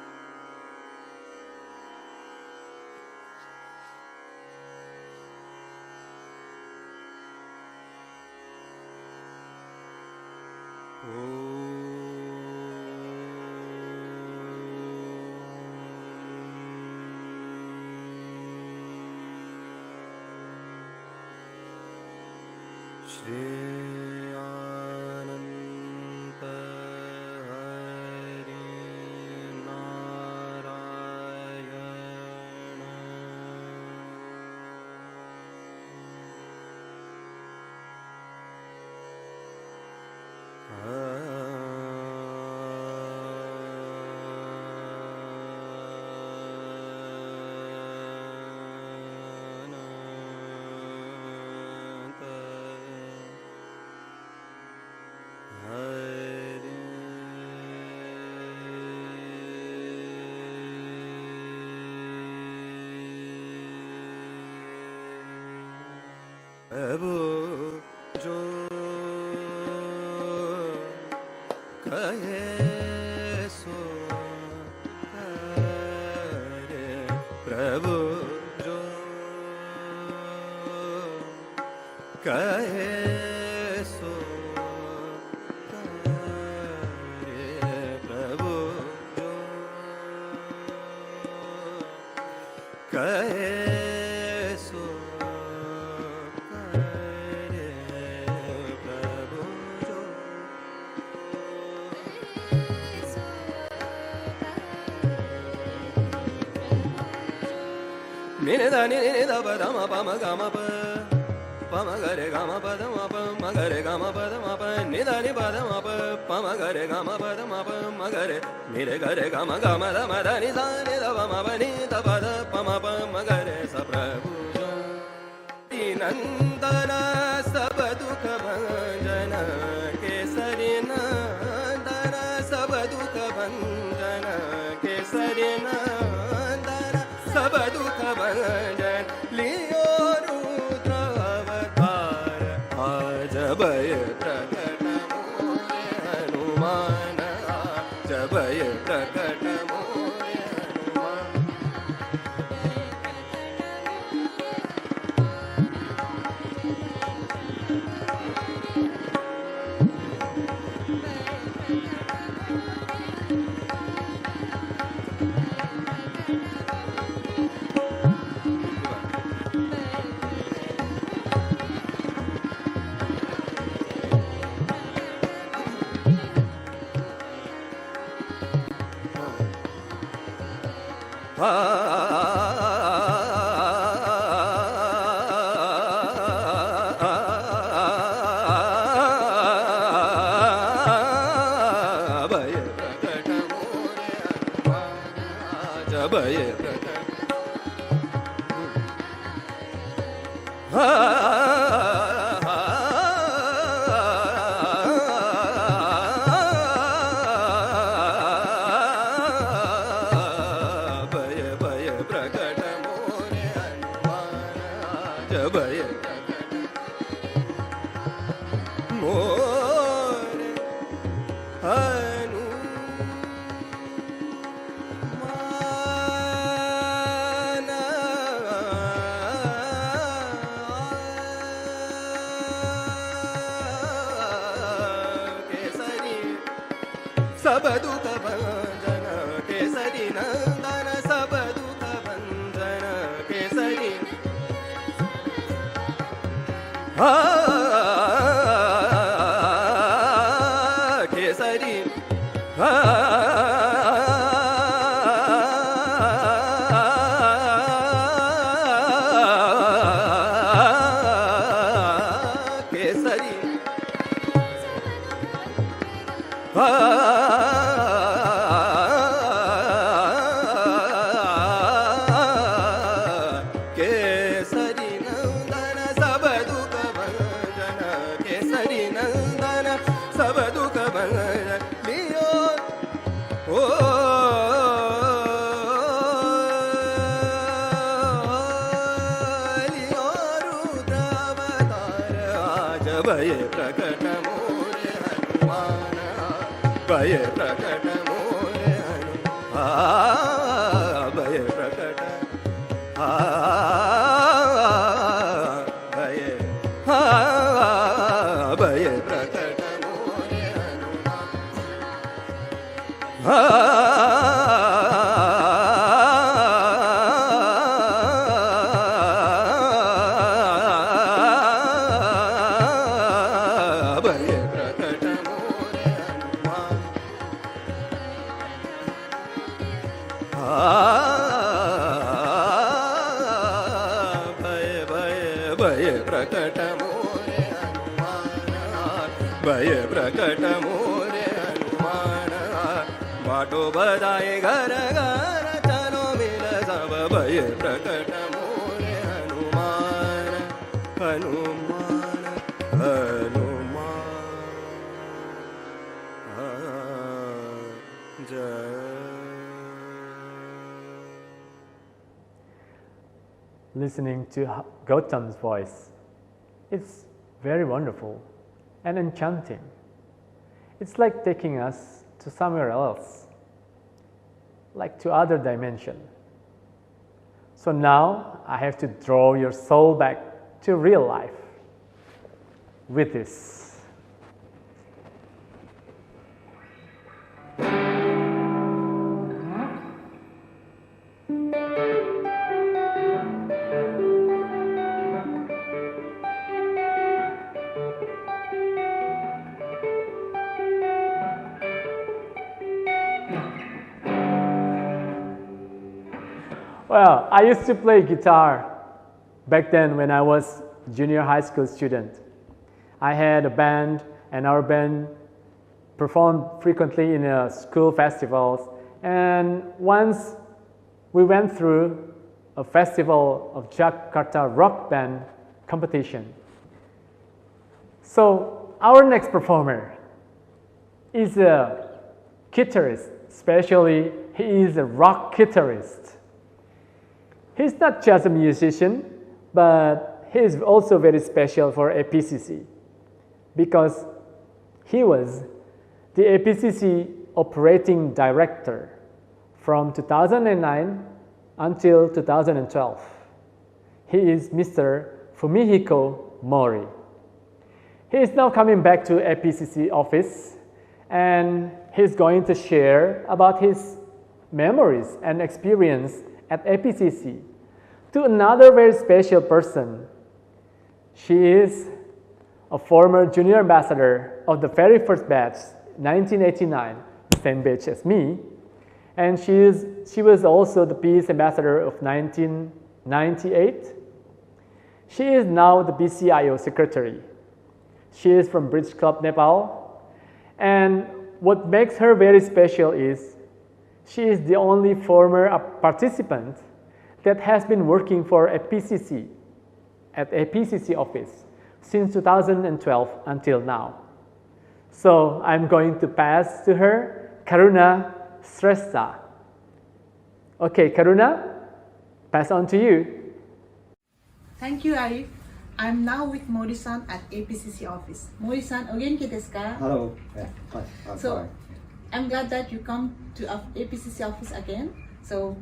Speaker 15: प्रभु जो कहे सो करे, प्रभु जो कहे सो करे, प्रभु जो कहे Nini da ba da ma pa ma ga ma pa ma ga re ga ma pa da ma pa ma ga re ga ma pa da ma pa ni da ni pa da ma pa ma ga re ga ma pa da ma pa ma ga re ni re ga re ga ma da ni da ni da ba ma pa ni da ba da pa ma ga re sa prabhu jo dinandana sab dukh bhanjana kesari nandana sab dukh bhanjana kesari nandana sab dukh bhanjan liyo rudra avatar ajabay prakat moye hanuman ajabay prakat moye hanuman सब दुख भंजन केसरी नंदन सब दुख भंजन केसरी भय प्रकट मोरे हनुमान भय प्रकट मोरे हनुमान भय प्रकट भय भय प्रकट मोरे भय प्रकट मोरे हनुमान बाटो बधाए घर घर चलो मिल सब भय प्रकट मोरे हनुमान हनुमान हनुमान जय
Speaker 1: Listening to Gautam's voice, it's very wonderful and enchanting. It's like taking us to somewhere else, like to other dimension. So now I have to draw your soul back to real life with this. Well, I used to play guitar back then when I was junior high school student. I had a band, and our band performed frequently in school festivals. And once we went through a festival of Jakarta rock band competition. So our next performer is a guitarist, especially he is a rock guitarist. He's not just a musician, but he is also very special for APCC because he was the APCC operating director from 2009 until 2012. He is Mr. Fumihiko Mori. He is now coming back to APCC office, and he's going to share about his memories and experience at APCC to another very special person. She is a former junior ambassador of the very first batch, 1989, the same batch as me, and she was also the peace ambassador of 1998. She is now the BCIO secretary. She is from Bridge Club, Nepal, and what makes her very special is she is the only former participant that has been working for APCC at APCC office since 2012 until now. So I'm going to pass to her, Karuna Shrestha. Okay, Karuna, pass on to you.
Speaker 16: Thank you, Arif. I'm now with Mori-san at APCC office. Mori-san, ogenki desu ka?
Speaker 17: Hello. Yeah, I'm
Speaker 16: So,
Speaker 17: fine.
Speaker 16: I'm glad that you come to APCC office again. So,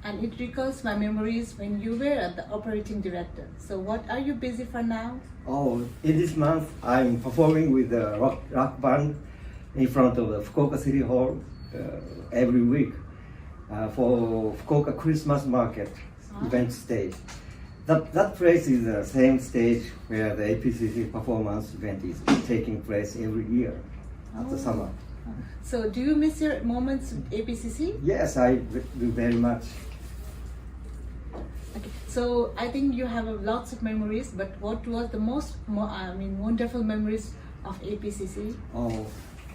Speaker 16: and it recalls my memories when you were at the operating director. So, what are you busy for now?
Speaker 17: Oh, in this month, I'm performing with the rock band in front of the Fukuoka City Hall every week for Fukuoka Christmas Market event stage. That place is the same stage where the APCC performance event is taking place every year at the summer.
Speaker 16: So, do you miss your moments with APCC?
Speaker 17: Yes, I do very much.
Speaker 16: Okay. So, I think you have lots of memories, but what was the most wonderful memories of APCC?
Speaker 17: Oh,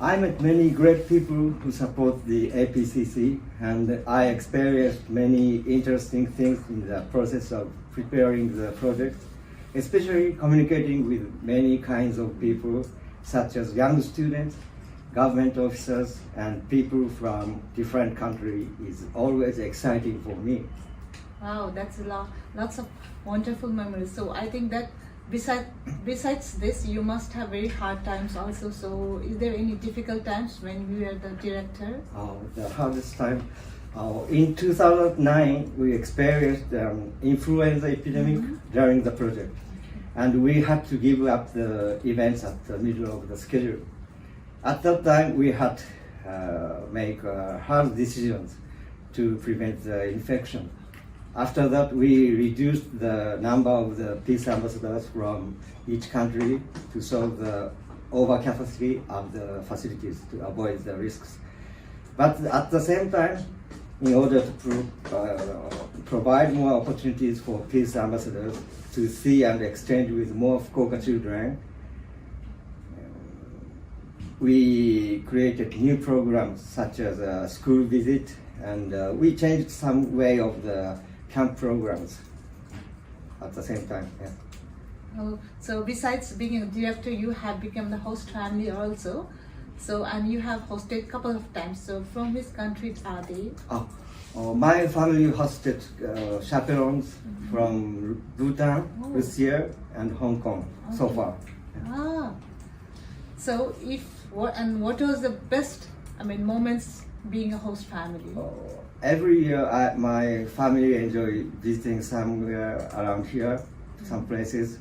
Speaker 17: I met many great people who support the APCC, and I experienced many interesting things in the process of preparing the project, especially communicating with many kinds of people, such as young students, government officers, and people from different countries is always exciting for me.
Speaker 16: Wow, that's lots of wonderful memories. So I think that besides this, you must have very hard times also. So, is there any difficult times when you were the director?
Speaker 17: The hardest time. In 2009, we experienced influenza epidemic during the project, and we had to give up the events at the middle of the schedule. At that time, we had make hard decisions to prevent the infection. After that, we reduced the number of the peace ambassadors from each country to solve the overcapacity of the facilities to avoid the risks. But at the same time, in order to provide more opportunities for peace ambassadors to see and exchange with more Fukuoka children, we created new programs such as a school visit, and we changed some way of the camp programs at the same time. Yeah.
Speaker 16: Oh, so besides being a director, you have become the host family also. So, and you have hosted a couple of times. So, from which countries are they?
Speaker 17: My family hosted chaperones from Bhutan, Russia, and Hong Kong so far.
Speaker 16: Ah, so what was the best, moments being a host family?
Speaker 17: Every year, my family enjoy visiting somewhere around here, some places,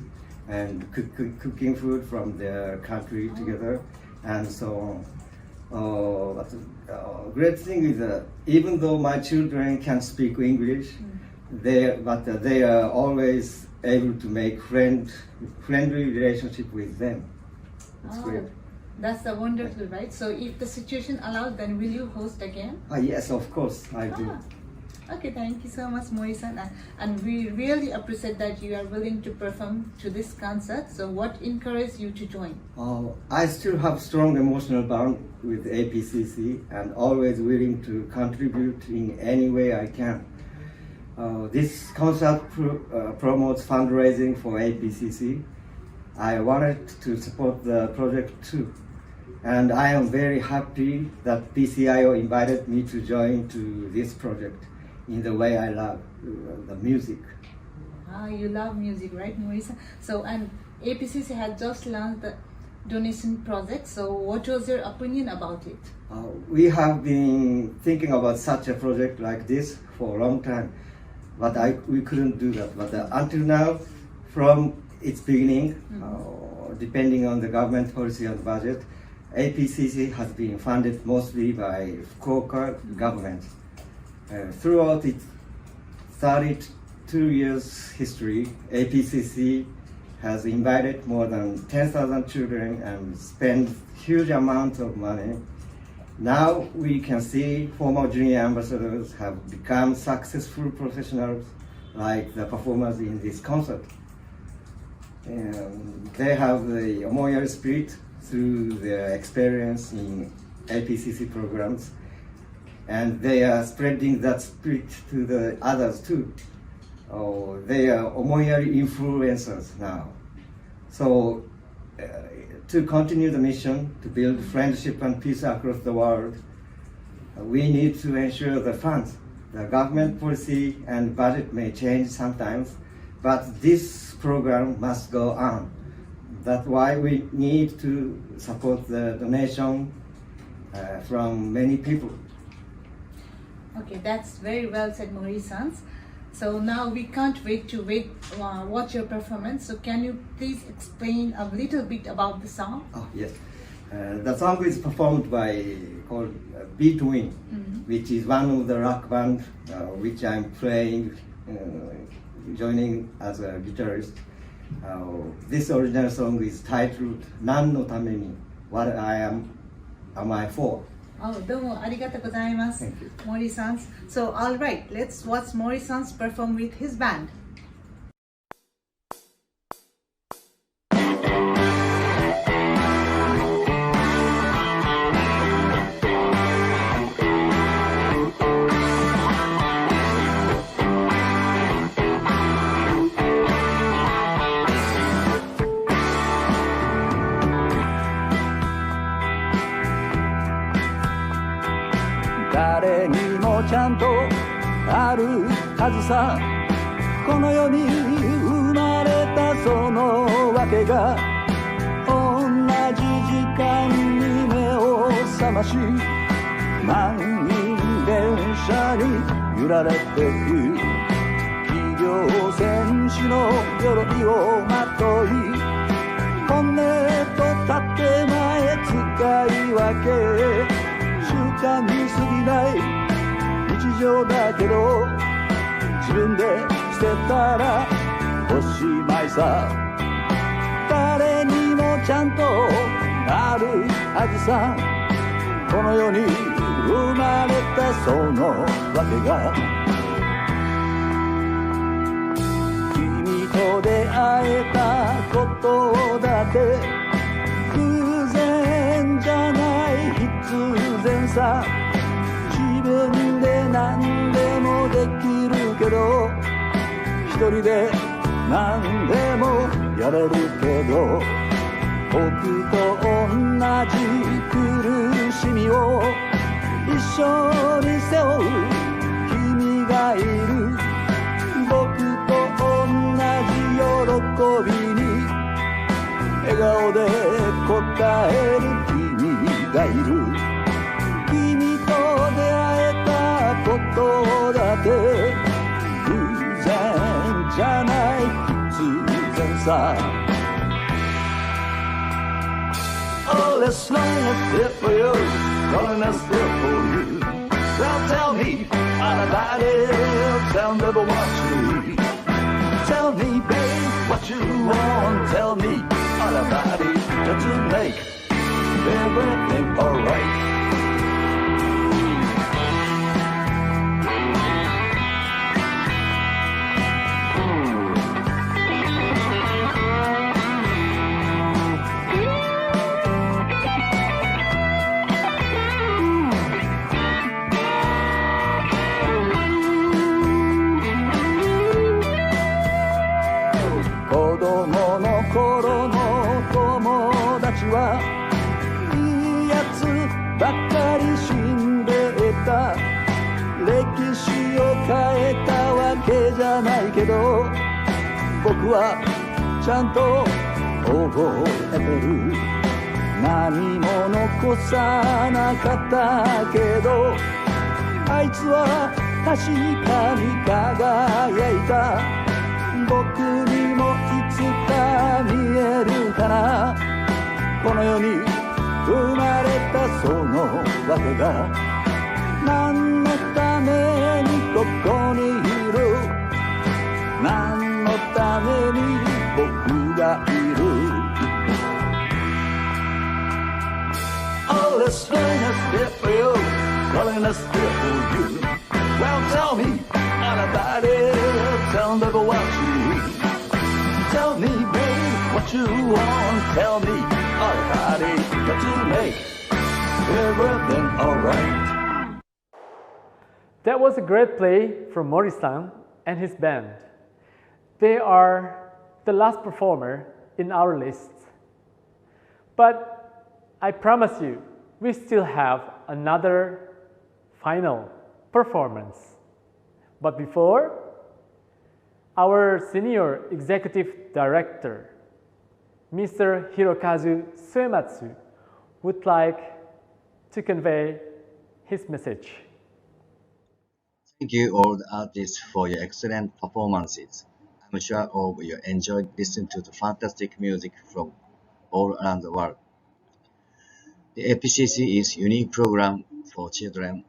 Speaker 17: and cooking food from their country together, and so on. But the great thing is that even though my children can't speak English, they are always able to make friendly relationship with them. It's great.
Speaker 16: That's wonderful, right? So if the situation allows, then will you host again?
Speaker 17: Yes, of course, I do.
Speaker 16: Okay, thank you so much, Mori-san. And we really appreciate that you are willing to perform to this concert. So what encouraged you to join?
Speaker 17: I still have strong emotional bond with APCC and always willing to contribute in any way I can. This concert promotes fundraising for APCC. I wanted to support the project too. And I am very happy that BCIO invited me to join to this project in the way I love the music.
Speaker 16: You love music, right, Mori-san? So, and APCC had just launched the donation project. So, what was your opinion about it?
Speaker 17: We have been thinking about such a project like this for a long time, but we couldn't do that. But until now, from its beginning, depending on the government policy and budget, APCC has been funded mostly by Fukuoka government. Throughout its 32 years history, APCC has invited more than 10,000 children and spent huge amounts of money. Now we can see former junior ambassadors have become successful professionals like the performers in this concert. And they have the Omoyari spirit through their experience in APCC programs, and they are spreading that spirit to the others too. They are Omoyari influencers now. So to continue the mission to build friendship and peace across the world, we need to ensure the funds. The government policy and budget may change sometimes, but this program must go on. That's why we need to support the donation from many people.
Speaker 16: Okay, that's very well said, Mori-san. So now we can't wait to watch your performance. So can you please explain a little bit about the song?
Speaker 17: Yes. The song is performed called Between, which is one of the rock band which I'm playing, joining as a guitarist. This original song is titled "Nan no Tameni," What am I for?
Speaker 16: どうもありがとうございます。Mori-san. So, all right, let's watch Mori-san perform with his band.
Speaker 18: 誰にもちゃんとあるはずさこの世に生まれたそのわけが同じ時間に目を覚まし満員電車に揺られてく企業戦士の鎧をまとい本音と建前使い分け習慣に過ぎない日常だけど自分で捨てたらおしまいさ誰にもちゃんとあるはずさこの世に生まれたそのわけが君と出会えたことだって偶然じゃない必然さ自分で何でもできるけど一人で何でもやれるけど僕と同じ苦しみを一緒に背負う君がいる僕と同じ喜びに笑顔で答える君がいる君と出会えたことだって偶然じゃない必然さ Oh, let's learn a step for you, learn a step for you. Well, tell me, anybody tell me what you need. Tell me, babe, what you want. Tell me, anybody to make everything alright.いいやつばっかり死んでた歴史を変えたわけじゃないけど僕はちゃんと覚えてる何も残さなかったけどあいつは確かに輝いた僕にもいつか見えるかなこの世に生まれたそのわけが何のためにここにいる何のために僕がいる Oh, let's learn a step for you learn a step for you Well, tell me anybody tell me what you need Tell me, babe, what you want Tell me Alrighty, got to make everything alright.
Speaker 1: That was a great play from Mori-san and his band. They are the last performer in our list. But I promise you, we still have another final performance. But before, our senior executive director, Mr. Hirokazu Suematsu would like to convey his message.
Speaker 19: Thank you all the artists for your excellent performances. I'm sure all of you enjoyed listening to the fantastic music from all around the world. The APCC is a unique program for children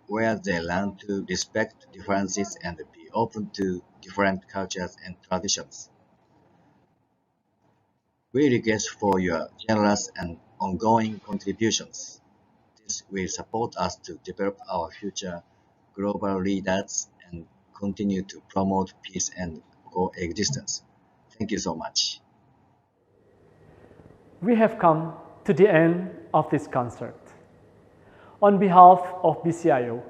Speaker 19: where they learn to respect differences and be open to different cultures and traditions. We request for your generous and ongoing contributions. This will support us to develop our future global leaders and continue to promote peace and coexistence. Thank you so much.
Speaker 1: We have come to the end of this concert. On behalf of BCIO,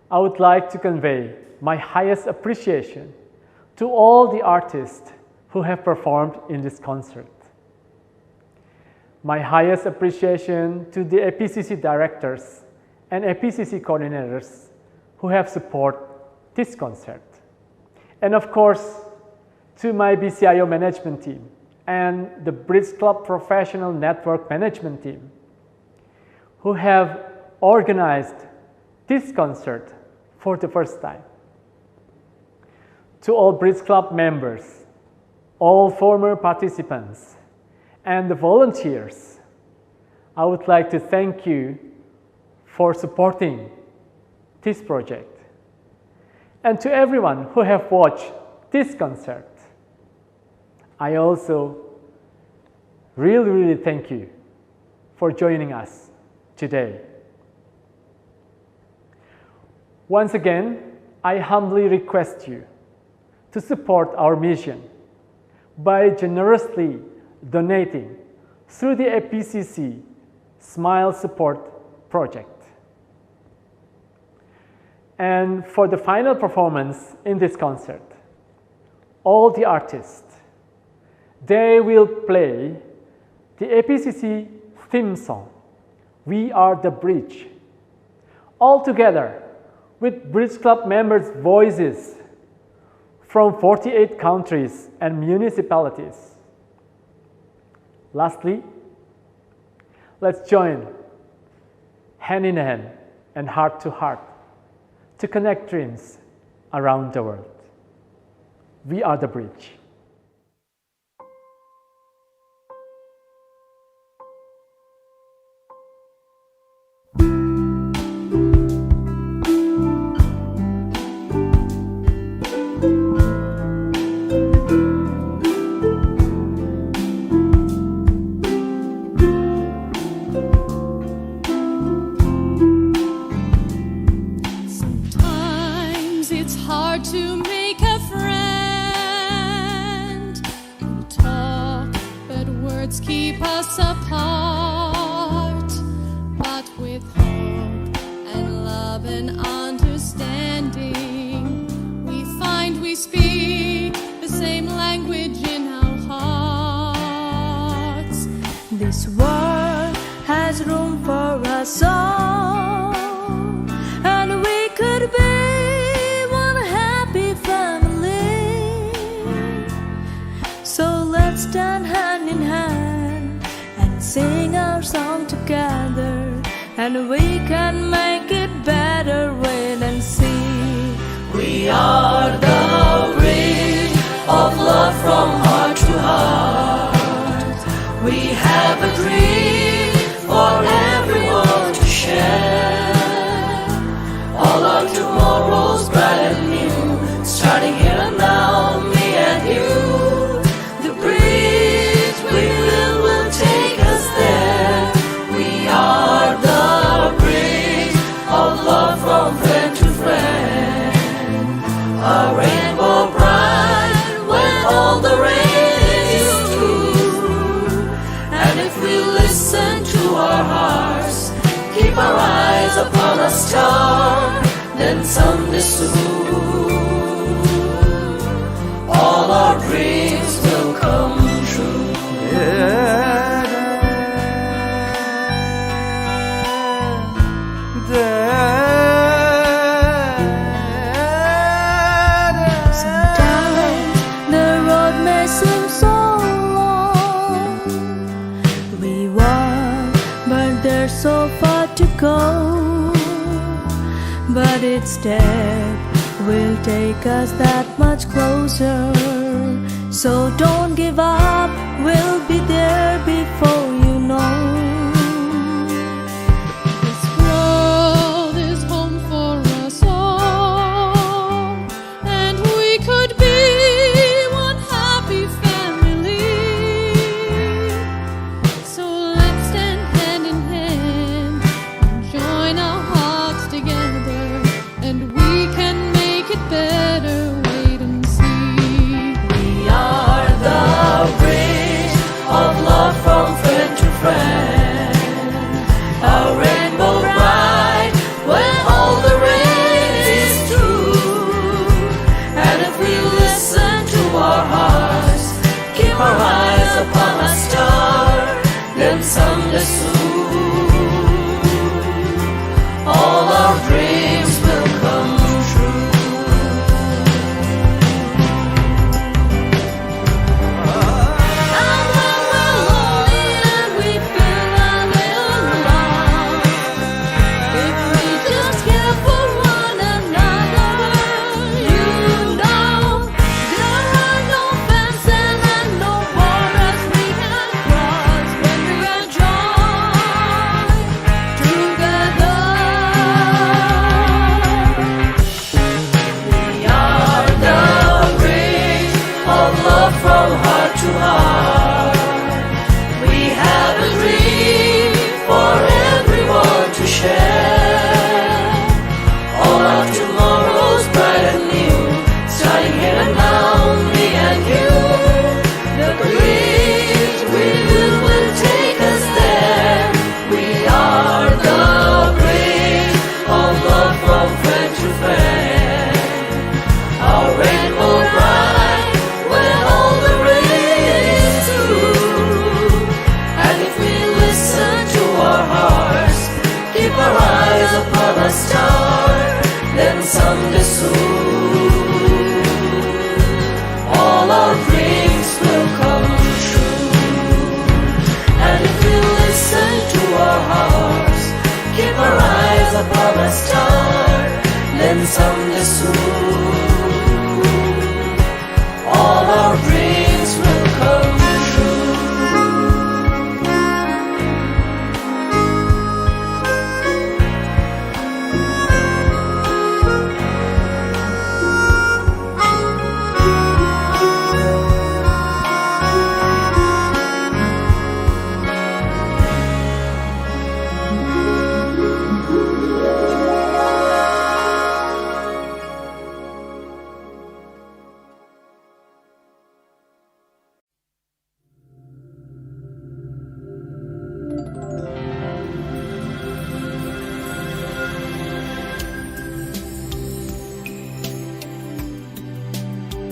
Speaker 1: I would like to convey my highest appreciation to all the artists who have performed in this concert. My highest appreciation to the APCC directors and APCC coordinators who have supported this concert. And of course, to my BCIO management team and the Bridge Club Professional Network Management team, who have organized this concert for the first time. To all Bridge Club members, all former participants, and the volunteers, I would like to thank you for supporting this project. And to everyone who have watched this concert, I also really thank you for joining us today. Once again, I humbly request you to support our mission by generously donating through the APCC Smile Support Project. And for the final performance in this concert, all the artists, they will play the APCC theme song, We Are the Bridge, all together with Bridge Club members' voices from 48 countries and municipalities. Lastly, let's join hand in hand and heart to heart to connect dreams around the world. We are the bridge.
Speaker 20: It's hard to make a friend. We talk, but words keep us apart. But with hope and love and understanding, we find we speak the same language in our hearts.
Speaker 2: This world has room for us all, and we could be stand hand in hand and sing our song together, and we can make it better. Wait and see.
Speaker 8: We are the bridge of love from heart to heart. We have a dream for everyone to share. All our tomorrows bright and new, starting here and now, me and you. From friend to friend, a rainbow bright when all the rain is through. And if we listen to our hearts, keep our eyes upon a star, then someday soon all our dreams will come true.
Speaker 2: So far to go, but each step will take us that much closer. So don't give up, we'll be there before you know.
Speaker 20: This world is home for us all, and we could be one happy family. So let's stand hand in hand, join our hearts together, and we can make it better. Wait and see.
Speaker 8: We are the bridge of love from friend and someday soon all our dreams will come true.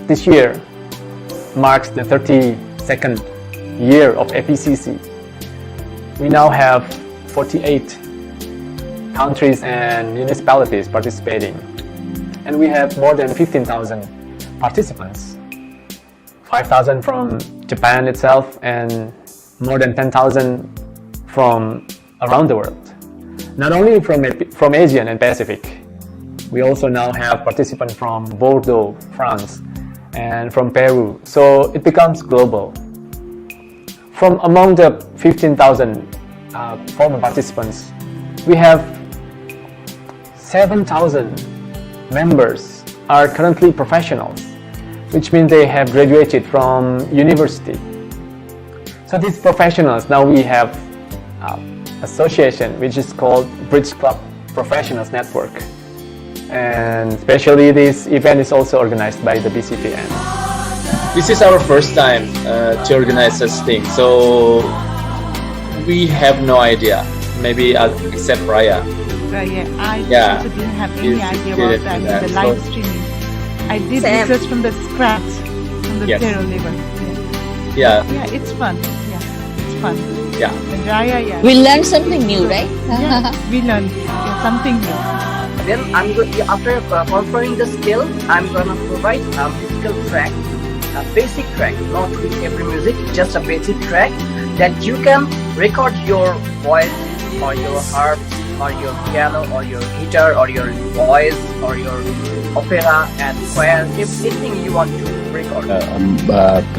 Speaker 1: This year marks the 32nd year of APCC. We now have 48 countries and municipalities participating, and we have more than 15,000 participants, 5,000 from Japan itself and more than 10,000 from around the world. Not only from Asia and Pacific, we also now have participants from Bordeaux, France, and from Peru, so it becomes global. From among the 15,000 former participants, we have 7,000 members are currently professionals, which means they have graduated from university. So these professionals, now we have association which is called Bridge Club Professionals Network. And especially this event is also organized by the BCPN.
Speaker 21: This is our first time to organize such thing, so we have no idea. Maybe except Raya.
Speaker 16: I also didn't have any idea about that. The live streaming. I did research from the scratch, from the zero level.
Speaker 21: Yeah.
Speaker 16: Yeah, it's fun. Yeah, it's fun.
Speaker 21: Yeah.
Speaker 16: And Raya, yeah.
Speaker 22: We learned something new, right?
Speaker 16: Yeah, we learned something new.
Speaker 23: Then I'm going after conferring the skill, I'm gonna provide a musical track, a basic track, not with every music, just a basic track that you can record your voice or your harp or your piano or your guitar or your voice or your opera and choir, anything you want to record.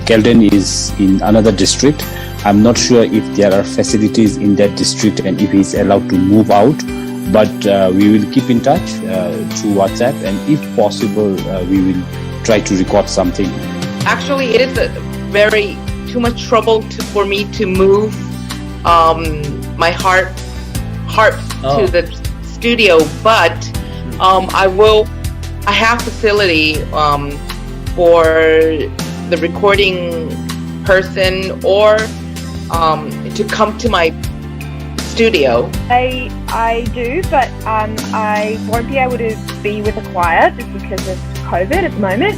Speaker 24: Kelden is in another district. I'm not sure if there are facilities in that district and if he's allowed to move out. But we will keep in touch through WhatsApp, and if possible, we will try to record something.
Speaker 25: Actually, it is very too much trouble for me to move my harp to the studio, but I have facility for the recording person or to come to my studio.
Speaker 26: I do, but I won't be able to be with a choir just because of COVID at the moment.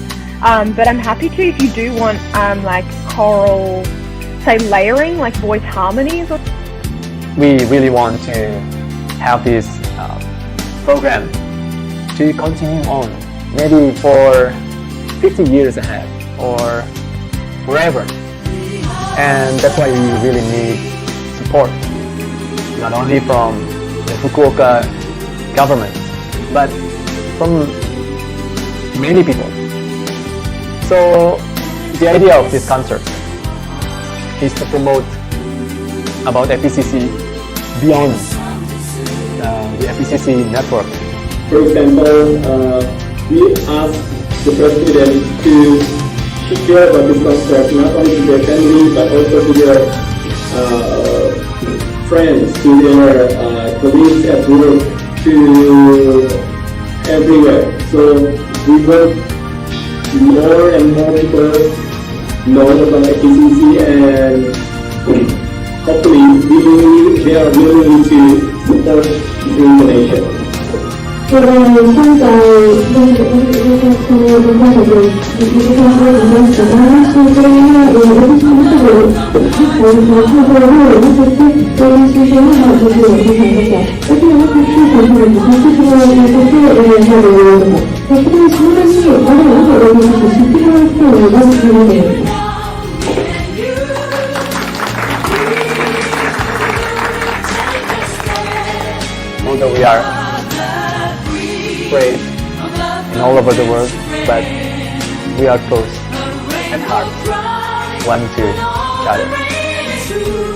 Speaker 26: But I'm happy to if you do want like choral, say layering, like voice harmonies.
Speaker 1: We really want to have this program to continue on, maybe for 50 years ahead or forever. And that's why we really need support. Not only from the Fukuoka government, but from many people. So the idea of this concert is to promote about APCC beyond the APCC network.
Speaker 27: For example, we asked the president to share about this concert not only to their family but also to their friends, to their colleagues at work, to everywhere. So we hope more and more people know about APCC, and hopefully they are willing to support the nation.
Speaker 28: 现在正在那个文化的人，以及这个我们什么是这个我们什么这个，我们通过我们这些我们其实那么就是我非常的想，而且我们是很多人就是我们这些那个我们，我这个什么东西，我们我们就是这个是我们是那个。
Speaker 1: Although we are afraid in all over the world, but we are close at heart, one to each other.